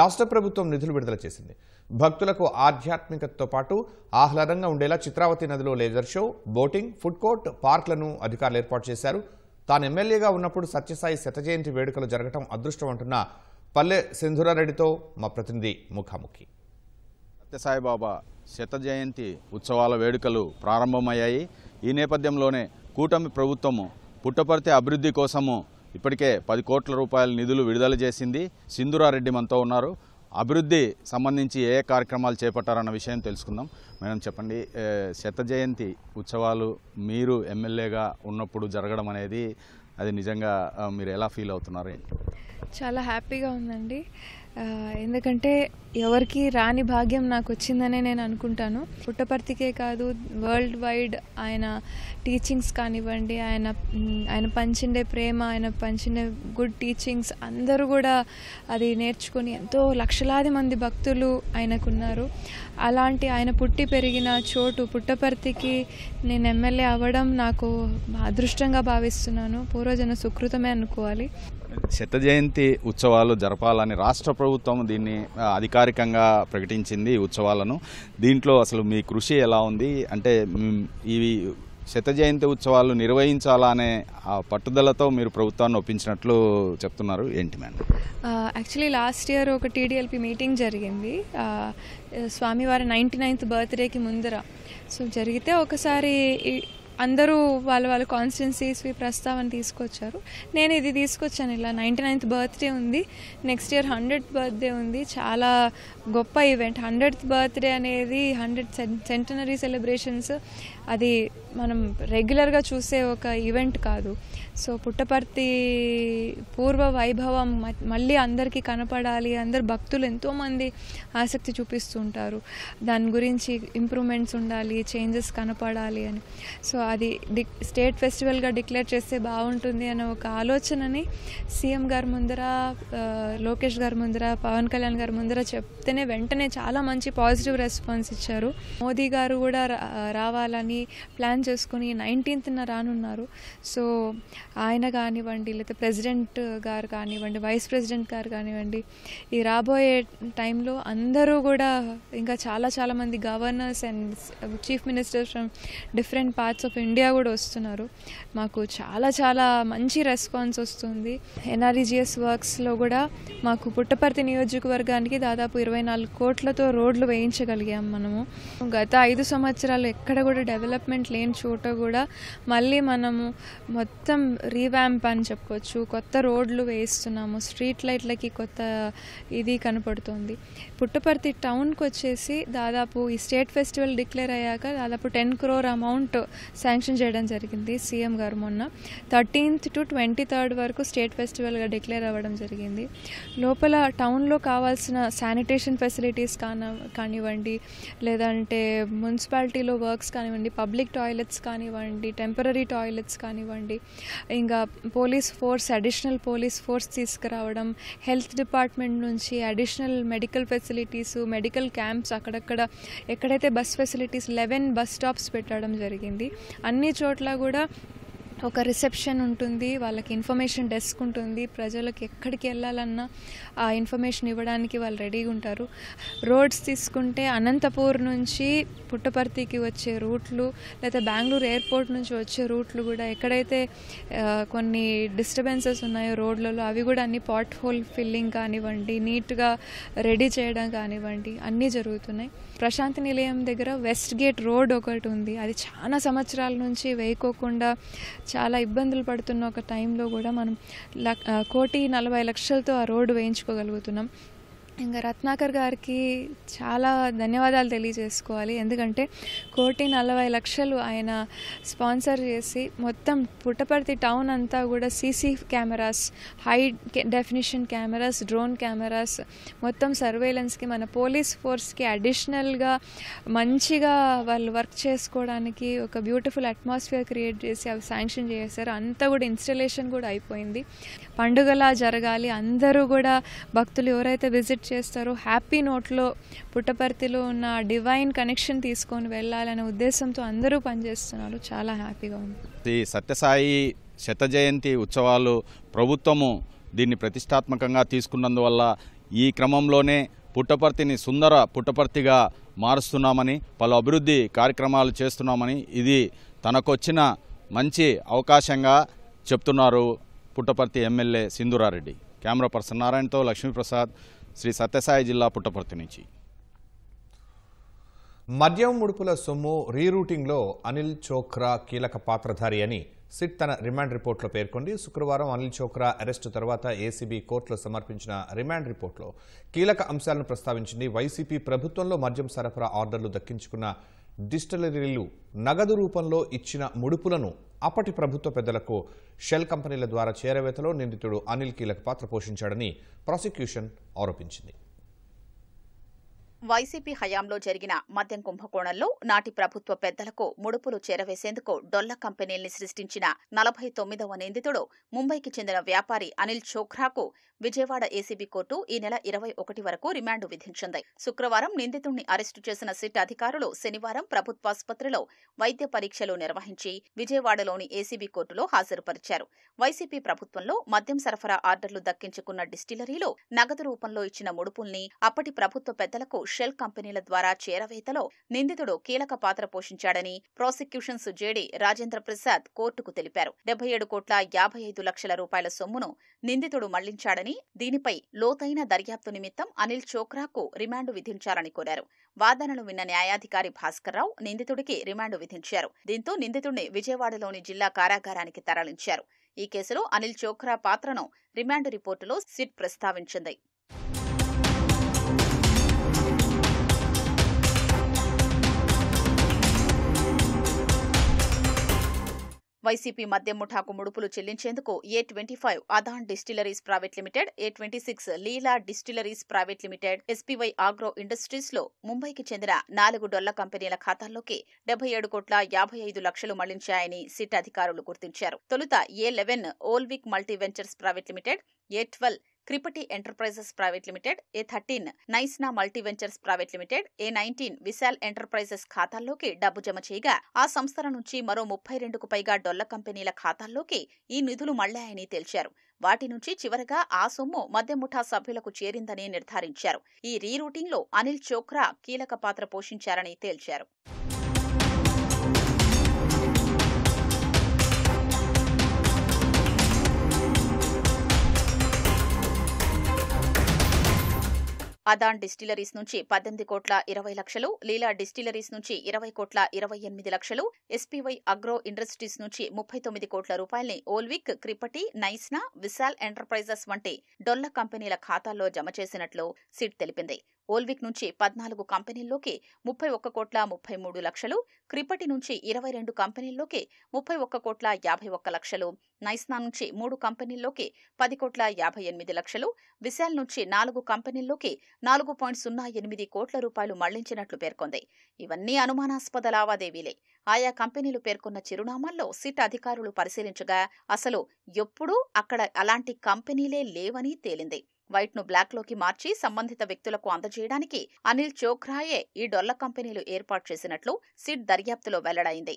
రాష్ట్ర ప్రభుత్వం నిధులు విడుదల చేసింది. భక్తులకు ఆధ్యాత్మికతతో పాటు ఆహ్లాదంగా ఉండేలా చిత్రావతి నదిలో laser show, boating, food court, పార్కులను అధికారులు ఏర్పాటు చేశారు. తాను ఎమ్మెల్యేగా ఉన్నప్పుడు సత్యసాయి శత జయంతి వేడుకలు జరగడం అదృష్టం అంటున్న పల్లె సింధురారెడ్డితో మా ప్రతినిధి ముఖాముఖి. సత్యసాయిబాబా శత జయంతి ఉత్సవాల వేడుకలు ప్రారంభమయ్యాయి. ఈ నేపథ్యంలోనే కూటమి ప్రభుత్వము పుట్టపర్తి అభివృద్ధి కోసము ఇప్పటికే 10 కోట్ల రూపాయల నిధులు విడుదల చేసింది. సింధురారెడ్డి మనతో ఉన్నారు. అభివృద్ధి సంబంధించి ఏ కార్యక్రమాలు చేపట్టారన్న విషయం తెలుసుకుందాం. మేడం చెప్పండి, శత జయంతి ఉత్సవాలు మీరు ఎమ్మెల్యేగా ఉన్నప్పుడు జరగడం అనేది అది నిజంగా మీరు ఎలా ఫీల్ అవుతున్నారు? చాలా హ్యాపీగా ఉందండి. ఎందుకంటే ఎవరికి రాని భాగ్యం నాకు వచ్చిందనే నేను అనుకుంటాను. పుట్టపర్తికే కాదు, వరల్డ్ వైడ్ ఆయన టీచింగ్స్ కానివ్వండి, ఆయన పంచిండే ప్రేమ, ఆయన పంచిండే గుడ్ టీచింగ్స్ అందరూ కూడా అది నేర్చుకొని ఎంతో లక్షలాది మంది భక్తులు ఆయనకున్నారు. అలాంటి ఆయన పుట్టి పెరిగిన చోటు పుట్టపర్తికి నేను ఎమ్మెల్యే అవ్వడం నాకు అదృష్టంగా భావిస్తున్నాను. పూర్వజన సుకృతమే అనుకోవాలి. శత జయంతి ఉత్సవాలు జరపాలని రాష్ట్ర ప్రభుత్వం దీన్ని అధికారికంగా ప్రకటించింది ఈ ఉత్సవాలను. దీంట్లో అసలు మీ కృషి ఎలా ఉంది? అంటే ఈ శత జయంతి ఉత్సవాలు నిర్వహించాలనే ఆ పట్టుదలతో మీరు ప్రభుత్వాన్ని ఒప్పించినట్లు చెప్తున్నారు, ఏంటి మేడం? యాక్చువల్లీ లాస్ట్ ఇయర్ ఒక టీడీఎల్పీ మీటింగ్ జరిగింది స్వామివారి 99th బర్త్డేకి ముందర. సో జరిగితే ఒకసారి అందరూ వాళ్ళ కాన్స్టిట్యున్సీస్ ప్రస్తావన తీసుకొచ్చారు. నేను ఇది తీసుకొచ్చాను. ఇలా 99th బర్త్డే ఉంది, నెక్స్ట్ ఇయర్ 100th బర్త్డే ఉంది. చాలా గొప్ప ఈవెంట్. 100th బర్త్డే అనేది 100 సెంటనరీ సెలబ్రేషన్స్, అది మనం రెగ్యులర్గా చూసే ఒక ఈవెంట్ కాదు. సో పుట్టపర్తి పూర్వ వైభవం మళ్ళీ అందరికీ కనపడాలి. అందరు భక్తులు ఎంతోమంది ఆసక్తి చూపిస్తుంటారు. దాని గురించి ఇంప్రూవ్మెంట్స్ ఉండాలి, చేంజెస్ కనపడాలి అని. సో అది స్టేట్ ఫెస్టివల్గా డిక్లేర్ చేస్తే బాగుంటుంది అనే ఒక ఆలోచనని సీఎం గారి ముందర, లోకేష్ గారి ముందర, పవన్ కళ్యాణ్ గారి ముందర చెప్తేనే వెంటనే చాలా మంచి పాజిటివ్ రెస్పాన్స్ ఇచ్చారు. మోదీ గారు కూడా రావాలని ప్లాన్ చేసుకుని 19th రానున్నారు. సో ఆయన కానివ్వండి, లేకపోతే ప్రెసిడెంట్ గారు కానివ్వండి, వైస్ ప్రెసిడెంట్ గారు కానివ్వండి, ఈ రాబోయే టైంలో అందరూ కూడా ఇంకా చాలా మంది governors and chief ministers from different parts of India కూడా వస్తున్నారు. మాకు చాలా మంచి రెస్పాన్స్ వస్తుంది. ఎన్ఆర్ఈజీఎస్ వర్క్స్లో కూడా మాకు పుట్టపర్తి నియోజకవర్గానికి దాదాపు 24 కోట్లతో రోడ్లు వేయించగలిగాం మనము. గత 5 సంవత్సరాలు ఎక్కడ కూడా డెవలప్మెంట్ లేని చోట కూడా మళ్ళీ మనము మొత్తం రీవ్యాంప్ అని చెప్పుకోవచ్చు. కొత్త రోడ్లు వేస్తున్నాము, స్ట్రీట్ లైట్లకి కొత్త ఇది కనపడుతుంది. పుట్టపర్తి టౌన్కి వచ్చేసి దాదాపు ఈ స్టేట్ ఫెస్టివల్ డిక్లేర్ అయ్యాక దాదాపు 10 crore అమౌంట్ శాంక్షన్ చేయడం జరిగింది సీఎం గారు మొన్న. 13th to 23rd వరకు స్టేట్ ఫెస్టివల్గా డిక్లేర్ అవ్వడం జరిగింది. లోపల టౌన్లో కావాల్సిన శానిటేషన్ ఫెసిలిటీస్ కానివ్వండి, లేదంటే మున్సిపాలిటీలో వర్క్స్ కానివ్వండి, పబ్లిక్ టాయిలెట్స్ కానివ్వండి, టెంపరరీ టాయిలెట్స్ కానివ్వండి, ఇంకా police force, additional police force తీసుకురావడం, హెల్త్ డిపార్ట్మెంట్ నుంచి additional medical facilities, medical camps అక్కడక్కడ ఎక్కడైతే బస్ ఫెసిలిటీస్ 11 బస్ స్టాప్స్ పెట్టడం జరిగింది. అన్ని చోట్ల కూడా ఒక రిసెప్షన్ ఉంటుంది, వాళ్ళకి ఇన్ఫర్మేషన్ డెస్క్ ఉంటుంది. ప్రజలకు ఎక్కడికి వెళ్ళాలన్నా ఆ ఇన్ఫర్మేషన్ ఇవ్వడానికి వాళ్ళు రెడీగా ఉంటారు. రోడ్స్ తీసుకుంటే అనంతపూర్ నుంచి పుట్టపర్తికి వచ్చే రూట్లు, లేదా బెంగళూరు ఎయిర్పోర్ట్ నుంచి వచ్చే రూట్లు కూడా ఎక్కడైతే కొన్ని డిస్టర్బెన్సెస్ ఉన్నాయో రోడ్లలో అవి కూడా అన్ని పాట్ హోల్ ఫిల్లింగ్ కానివ్వండి, నీట్గా రెడీ చేయడం కానివ్వండి అన్నీ జరుగుతున్నాయి. ప్రశాంతి నిలయం దగ్గర వెస్ట్ గేట్ రోడ్ ఒకటి ఉంది, అది చాలా సంవత్సరాల నుంచి వేయకోకుండా చాలా ఇబ్బందులు పడుతున్న ఒక టైంలో కూడా మనం 1,40,00,000తో ఆ రోడ్డు వేయించుకోగలుగుతున్నాం. ఇంకా రత్నాకర్ గారికి చాలా ధన్యవాదాలు తెలియజేసుకోవాలి. ఎందుకంటే 1,40,00,000 ఆయన స్పాన్సర్ చేసి మొత్తం పుట్టపర్తి టౌన్ అంతా కూడా CC cameras, high definition cameras, drone cameras, మొత్తం సర్వేలెన్స్కి మన పోలీస్ ఫోర్స్కి అడిషనల్గా మంచిగా వాళ్ళు వర్క్ చేసుకోవడానికి ఒక బ్యూటిఫుల్ అట్మాస్ఫియర్ క్రియేట్ చేసి అవి శాంక్షన్ చేశారు. అంతా కూడా ఇన్స్టలేషన్ కూడా అయిపోయింది. పండుగలా జరగాలి, అందరూ కూడా భక్తులు ఎవరైతే విజిట్ చేస్తారో హ్యాపీ నోట్లో పుట్టపర్తిలో ఉన్న డివైన్ కనెక్షన్ తీసుకొని వెళ్ళాలనే ఉద్దేశంతో అందరూ పనిచేస్తున్నారు. చాలా హ్యాపీగా ఉంది. ఈ సత్యసాయి శత జయంతి ఉత్సవాలు ప్రభుత్వము దీన్ని ప్రతిష్టాత్మకంగా తీసుకున్నందువల్ల ఈ క్రమంలోనే పుట్టపర్తిని సుందర పుట్టపర్తిగా మారుస్తున్నామని, పలు అభివృద్ధి కార్యక్రమాలు చేస్తున్నామని ఇది తనకొచ్చిన మంచి అవకాశంగా చెప్తున్నారు Puttaparthi MLA Sindhura Reddy. Camera person నారాయణతో Lakshmi Prasad, Shri Sathya Sai జిల్లా పుట్టపర్తి నుంచి. మద్యం ముడుపుల సొమ్ము రీరూటింగ్లో అనిల్ చోక్రా కీలక పాత్రధారి అని సిట్ తన రిమాండ్ రిపోర్ట్లో పేర్కొంది. శుక్రవారం అనిల్ చోక్రా అరెస్టు తర్వాత ఏసీబీ కోర్టులో సమర్పించిన రిమాండ్ రిపోర్ట్లో కీలక అంశాలను ప్రస్తావించింది. వైసీపీ ప్రభుత్వంలో మద్యం సరఫరా ఆర్డర్లు దక్కించుకున్న డిస్టిలరీలు నగదు రూపంలో ఇచ్చిన ముడుపులను అప్పటి ప్రభుత్వ పెద్దలకు షెల్ కంపెనీల ద్వారా చేరవేతలో నిందితుడు అనిల్ కీలక పాత్ర పోషించాడని ప్రాసిక్యూషన్ ఆరోపించింది. వైసీపీ హయాంలో జరిగిన మద్యం కుంభకోణంలో నాటి ప్రభుత్వ పెద్దలకు ముడుపులు చేరవేసేందుకు డొల్ల కంపెనీల్ని సృష్టించిన 49వ నిందితుడు ముంబైకి చెందిన వ్యాపారి అనిల్ చోక్రాకు విజయవాడ ఏసీబీ కోర్టు ఈ నెల 21 వరకు రిమాండ్ విధించింది. శుక్రవారం నిందితుడిని అరెస్టు చేసిన సిట్ అధికారులు శనివారం ప్రభుత్వాసుపత్రిలో వైద్య పరీక్షలు నిర్వహించి విజయవాడలోని ఏసీబీ కోర్టులో హాజరుపరిచారు. వైసీపీ ప్రభుత్వంలో మద్యం సరఫరా ఆర్డర్లు దక్కించుకున్న డిస్టిలరీలో నగదు రూపంలో ఇచ్చిన ముడుపుల్ని అప్పటి ప్రభుత్వ పెద్దలకు షెల్ కంపెనీల ద్వారా చేరవేతలో నిందితుడు కీలక పాత్ర పోషించాడని ప్రాసిక్యూషన్స్ జేడీ రాజేంద్ర ప్రసాద్ కోర్టుకు తెలిపారు. 77,55,00,000 రూపాయల సొమ్మును నిందితుడు మళ్లించాడని, దీనిపై లోతైన దర్యాప్తు నిమిత్తం అనిల్ చోక్రాకు రిమాండ్ విధించాలని కోరారు. వాదనలు విన్న న్యాయాధికారి భాస్కర్రావు నిందితుడికి రిమాండ్ విధించారు. దీంతో నిందితుడిని విజయవాడలోని జిల్లా కారాగారానికి తరలించారు. ఈ కేసులో అనిల్ చోక్రా పాత్రను రిమాండ్ రిపోర్టులో సిట్ ప్రస్తావించింది. వైసీపీ మద్యం ముఠాకు ముడుపులు చెల్లించేందుకు A25 Adan distilleries private limited, A26 Leela distilleries private limited, SPY agro industries లో ముంబైకి చెందిన 4 డొల్ల కంపెనీల ఖాతాల్లోకి 77,55,00,000 మళ్లించాయని సిట్ అధికారులు గుర్తించారు. తొలుత A11 ఓల్విక్ multi ventures private limited, A12 క్రిపటి ఎంటర్ప్రైజెస్ ప్రైవేట్ లిమిటెడ్, A13 నైస్నా multi ventures private limited, A19 Vishal enterprises ఖాతాల్లోకి డబ్బు జమ చేయగా ఆ సంస్థల నుంచి మరో 32కు పైగా డొల్ల కంపెనీల ఖాతాల్లోకి ఈ నిధులు మళ్లాయని తేల్చారు. వాటి నుంచి చివరగా ఆ సొమ్ము మద్యం ముఠా సభ్యులకు చేరిందని నిర్ధారించారు. ఈ రీరూటింగ్ లో అనిల్ చోక్రా కీలక పాత్ర పోషించారని తేల్చారు. అదాన్ డిస్టిలరీస్ నుంచి 18,20,00,000, లీలా డిస్టిలరీస్ నుంచి 20,28,00,000, SPY అగ్రో ఇండస్ట్రీస్ నుంచి 39 కోట్ల రూపాయల్ని ఓల్విక్, క్రిపటి, నైస్నా, విశాల్ ఎంటర్ప్రైజెస్ వంటి డొల్ల కంపెనీల ఖాతాల్లో జమ చేసినట్లు సిట్ తెలిపింది. ఓల్విక్ నుంచి 14 కంపెనీల్లోకి 31,33,00,000, క్రిపటి నుంచి 22 కంపెనీల్లోకి 31,51,00,000, నైస్నా నుంచి 3 కంపెనీల్లోకి 10,58,00,000, విశాల్ నుంచి 4 కంపెనీల్లోకి 4.08 కోట్ల రూపాయలు మళ్లించినట్లు పేర్కొంది. ఇవన్నీ అనుమానాస్పద లావాదేవీలే. ఆయా కంపెనీలు పేర్కొన్న చిరునామాల్లో సిట్ అధికారులు పరిశీలించగా అసలు ఎప్పుడూ అక్కడ అలాంటి కంపెనీలే లేవని తేలింది. వైట్ను బ్లాక్లోకి మార్చి సంబంధిత వ్యక్తులకు అందజేయడానికి అనిల్ చోక్రాయే ఈ డొల్ల కంపెనీలు ఏర్పాటు చేసినట్లు సిట్ దర్యాప్తులో వెల్లడైంది.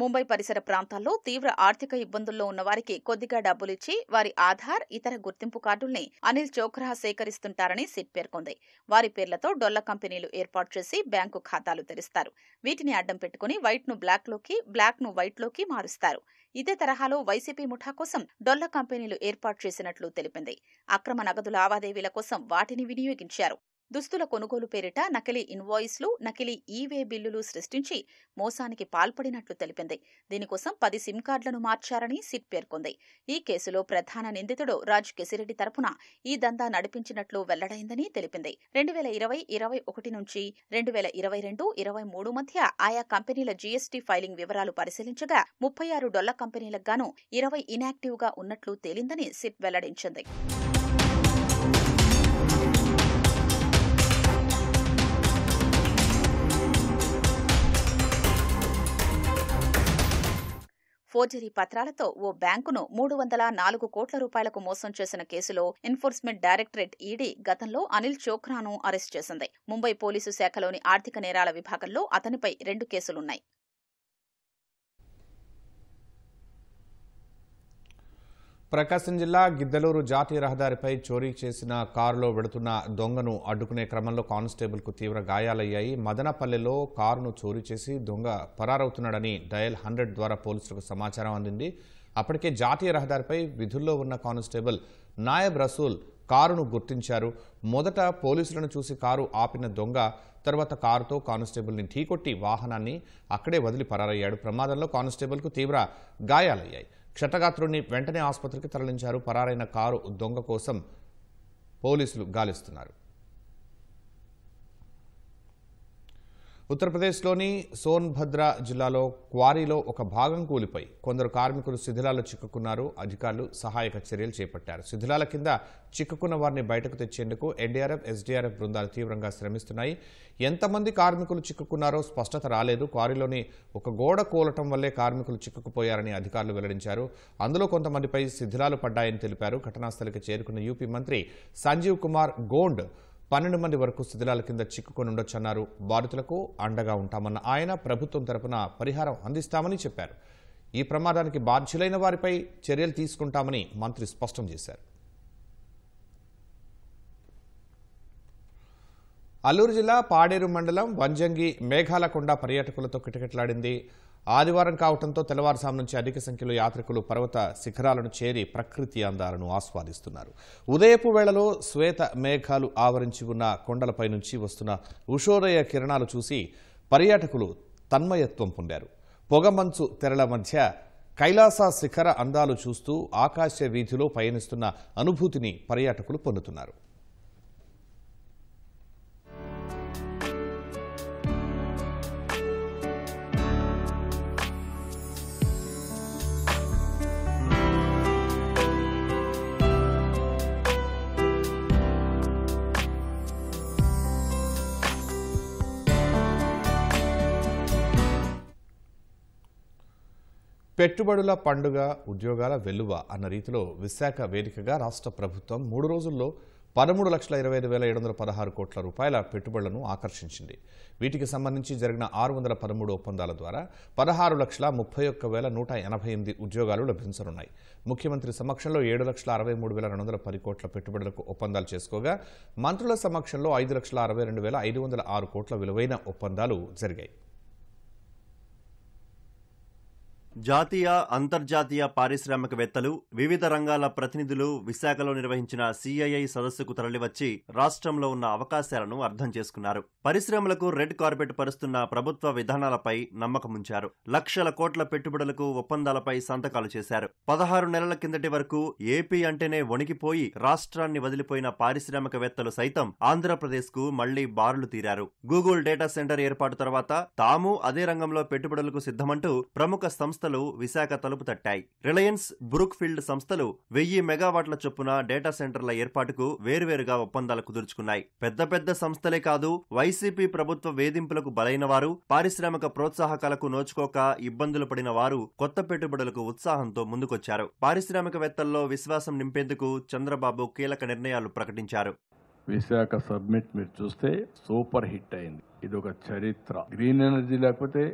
ముంబై పరిసర ప్రాంతాల్లో తీవ్ర ఆర్థిక ఇబ్బందుల్లో ఉన్న వారికి కొద్దిగా డబ్బులిచ్చి వారి ఆధార్, ఇతర గుర్తింపు కార్డుల్ని అనిల్ చోఖ్రా సేకరిస్తుంటారని సిట్ పేర్కొంది. వారి పేర్లతో డొల్ల కంపెనీలు ఏర్పాటు చేసి బ్యాంకు ఖాతాలు తెరుస్తారు. వీటిని అడ్డం పెట్టుకుని వైట్ను బ్లాక్లోకి, బ్లాక్ను వైట్లోకి మారుస్తారు. ఇదే తరహాలో వైసీపీ ముఠా కోసం డొల్ల కంపెనీలు ఏర్పాటు చేసినట్లు తెలిపింది. అక్రమ నగదు లావాదేవీల కోసం వాటిని వినియోగించారు. దుస్తుల కొనుగోలు పేరిట నకిలీ ఇన్వాయిస్లు, నకిలీ ఈవే బిల్లులు సృష్టించి మోసానికి పాల్పడినట్లు తెలిపింది. దీనికోసం 10 సిమ్ కార్డులను మార్చారని సిట్ పేర్కొంది. ఈ కేసులో ప్రధాన నిందితుడు రాజ్ కెసిరెడ్డి తరపున ఈ దందా నడిపించినట్లు వెల్లడైందని తెలిపింది. 2020-21 నుంచి 2022-23 మధ్య ఆయా కంపెనీల జీఎస్టీ ఫైలింగ్ వివరాలు పరిశీలించగా 36 డొల్ల కంపెనీలకు గాను 20 ఇనాక్టివ్ గా ఉన్నట్లు తేలిందని సిట్ వెల్లడించింది. ఫోర్జరీ పత్రాలతో ఓ బ్యాంకును 304 కోట్ల రూపాయలకు మోసం చేసిన కేసులో ఎన్ఫోర్స్మెంట్ డైరెక్టరేట్ ఈడీ గతంలో అనిల్ చోఖ్రాను అరెస్ట్ చేసింది. ముంబై పోలీసు శాఖలోని ఆర్థిక నేరాల విభాగంలో అతనిపై 2 కేసులున్నాయి. ప్రకాశం జిల్లా గిద్దలూరు జాతీయ రహదారిపై చోరీ చేసిన కారులో వెడుతున్న దొంగను అడ్డుకునే క్రమంలో కానిస్టేబుల్కు తీవ్ర గాయాలయ్యాయి. మదనపల్లెలో కారును చోరీ చేసి దొంగ పరారవుతున్నాడని డయల్ 100 ద్వారా పోలీసులకు సమాచారం అందింది. అప్పటికే జాతీయ రహదారిపై విధుల్లో ఉన్న కానిస్టేబుల్ నాయబ్ రసూల్ కారును గుర్తించారు. మొదట పోలీసులను చూసి కారు ఆపిన దొంగ తర్వాత కారుతో కానిస్టేబుల్ని ఢీకొట్టి వాహనాన్ని అక్కడే వదిలి పరారయ్యాడు. ప్రమాదంలో కానిస్టేబుల్కు తీవ్ర గాయాలయ్యాయి. క్షతగాత్రుడిని వెంటనే ఆసుపత్రికి తరలించారు. పరారైన కారు దొంగ కోసం పోలీసులు గాలిస్తున్నారు. ఉత్తరప్రదేశ్లోని సోన్భద్ర జిల్లాలో క్వారీలో ఒక భాగం కూలిపోయి కొందరు కార్మికులు శిథిలాల్లో చిక్కుకున్నారు. అధికారులు సహాయక చర్యలు చేపట్టారు. శిథిలాల కింద చిక్కుకున్న వారిని బయటకు తెచ్చేందుకు ఎన్డీఆర్ఎఫ్, ఎస్డీఆర్ఎఫ్ బృందాలు తీవ్రంగా శ్రమిస్తున్నాయి. ఎంతమంది కార్మికులు చిక్కుకున్నారో స్పష్టత రాలేదు. క్వారీలోని ఒక గోడ కూలటం వల్లే కార్మికులు చిక్కుకుపోయారని అధికారులు వెల్లడించారు. అందులో కొంతమందిపై శిథిలాలు పడ్డాయని తెలిపారు. ఘటనాస్థలికి చేరుకున్న యూపీ మంత్రి సంజీవ్ కుమార్ గోండ్ 12 మంది వరకు శిథిలాల కింద చిక్కుకొని ఉండొచ్చన్నారు. బాధితులకు అండగా ఉంటామన్న ఆయన ప్రభుత్వం తరపున పరిహారం అందిస్తామని చెప్పారు. ఈ ప్రమాదానికి బాధ్యులైన వారిపై చర్యలు తీసుకుంటామని మంత్రి స్పష్టం చేశారు. అల్లూరు జిల్లా పాడేరు మండలం వంజంగి మేఘాలకొండ పర్యాటకులతో కిటకిటలాడింది. ఆదివారం కావడంతో తెల్లవారుజాము నుంచి అధిక సంఖ్యలో యాత్రికులు పర్వత శిఖరాలను చేరి ప్రకృతి అందాలను ఆస్వాదిస్తున్నారు. ఉదయపు వేళలో శ్వేత మేఘాలు ఆవరించి ఉన్న కొండలపై నుంచి వస్తున్న ఉషోదయ కిరణాలు చూసి పర్యాటకులు తన్మయత్వం పొందారు. పొగమంచు తెరల మధ్య కైలాస శిఖర అందాలు చూస్తూ ఆకాశ వీధిలో పయనిస్తున్న అనుభూతిని పర్యాటకులు పొందుతున్నారు. పెట్టుబడుల పండుగ, ఉద్యోగాల వెల్లువ అన్న రీతిలో విశాఖ వేదికగా రాష్ట్ర ప్రభుత్వం 3 రోజుల్లో 13,25,716 కోట్ల రూపాయల పెట్టుబడులను ఆకర్షించింది. వీటికి సంబంధించి జరిగిన 613 ఒప్పందాల ద్వారా 16,31,188 ఉద్యోగాలు లభించనున్నాయి. ముఖ్యమంత్రి సమక్షంలో 7,63,210 కోట్ల పెట్టుబడులకు ఒప్పందాలు చేసుకోగా మంత్రుల సమక్షంలో 5,62,506 కోట్ల విలువైన ఒప్పందాలు జరిగాయి. జాతీయ, అంతర్జాతీయ పారిశ్రామికవేత్తలు, వివిధ రంగాల ప్రతినిధులు విశాఖలో నిర్వహించిన సిఐఐ సదస్సుకు తరలివచ్చి రాష్ట్రంలో ఉన్న అవకాశాలను అర్థం చేసుకున్నారు. పరిశ్రమలకు రెడ్ కార్పెట్ పరుస్తున్న ప్రభుత్వ విధానాలపై నమ్మకముంచారు. లక్షల కోట్ల పెట్టుబడులకు ఒప్పందాలపై సంతకాలు చేశారు. 16 నెలల కిందటి వరకు ఏపీ అంటేనే వణికిపోయి రాష్ట్రాన్ని వదిలిపోయిన పారిశ్రామికవేత్తలు సైతం ఆంధ్రప్రదేశ్ కు మళ్లీ బారులు తీరారు. గూగుల్ డేటా సెంటర్ ఏర్పాటు తర్వాత తాము అదే రంగంలో పెట్టుబడులకు సిద్ధమంటూ ప్రముఖ సంస్థలు విశాఖ తలుపు తట్టాయి. రిలయన్స్, బ్రూక్ ఫీల్డ్ సంస్థలు 1000 మెగావాట్ల చొప్పున డేటా సెంటర్ల ఏర్పాటుకు వేర్వేరుగా ఒప్పందాలు కుదుర్చుకున్నాయి. పెద్ద పెద్ద సంస్థలే కాదు, వైసీపీ ప్రభుత్వ వేధింపులకు బలైన వారు, పారిశ్రామిక ప్రోత్సాహకాలకు నోచుకోక ఇబ్బందులు పడిన వారు కొత్త పెట్టుబడులకు ఉత్సాహంతో ముందుకొచ్చారు. పారిశ్రామికవేత్తల్లో విశ్వాసం నింపేందుకు చంద్రబాబు కీలక నిర్ణయాలు ప్రకటించారు. విశాఖ సబ్మిట్ మీరు చూస్తే సూపర్ హిట్ అయింది. ఇది ఒక చరిత్ర. గ్రీన్ ఎనర్జీ లేకపోతే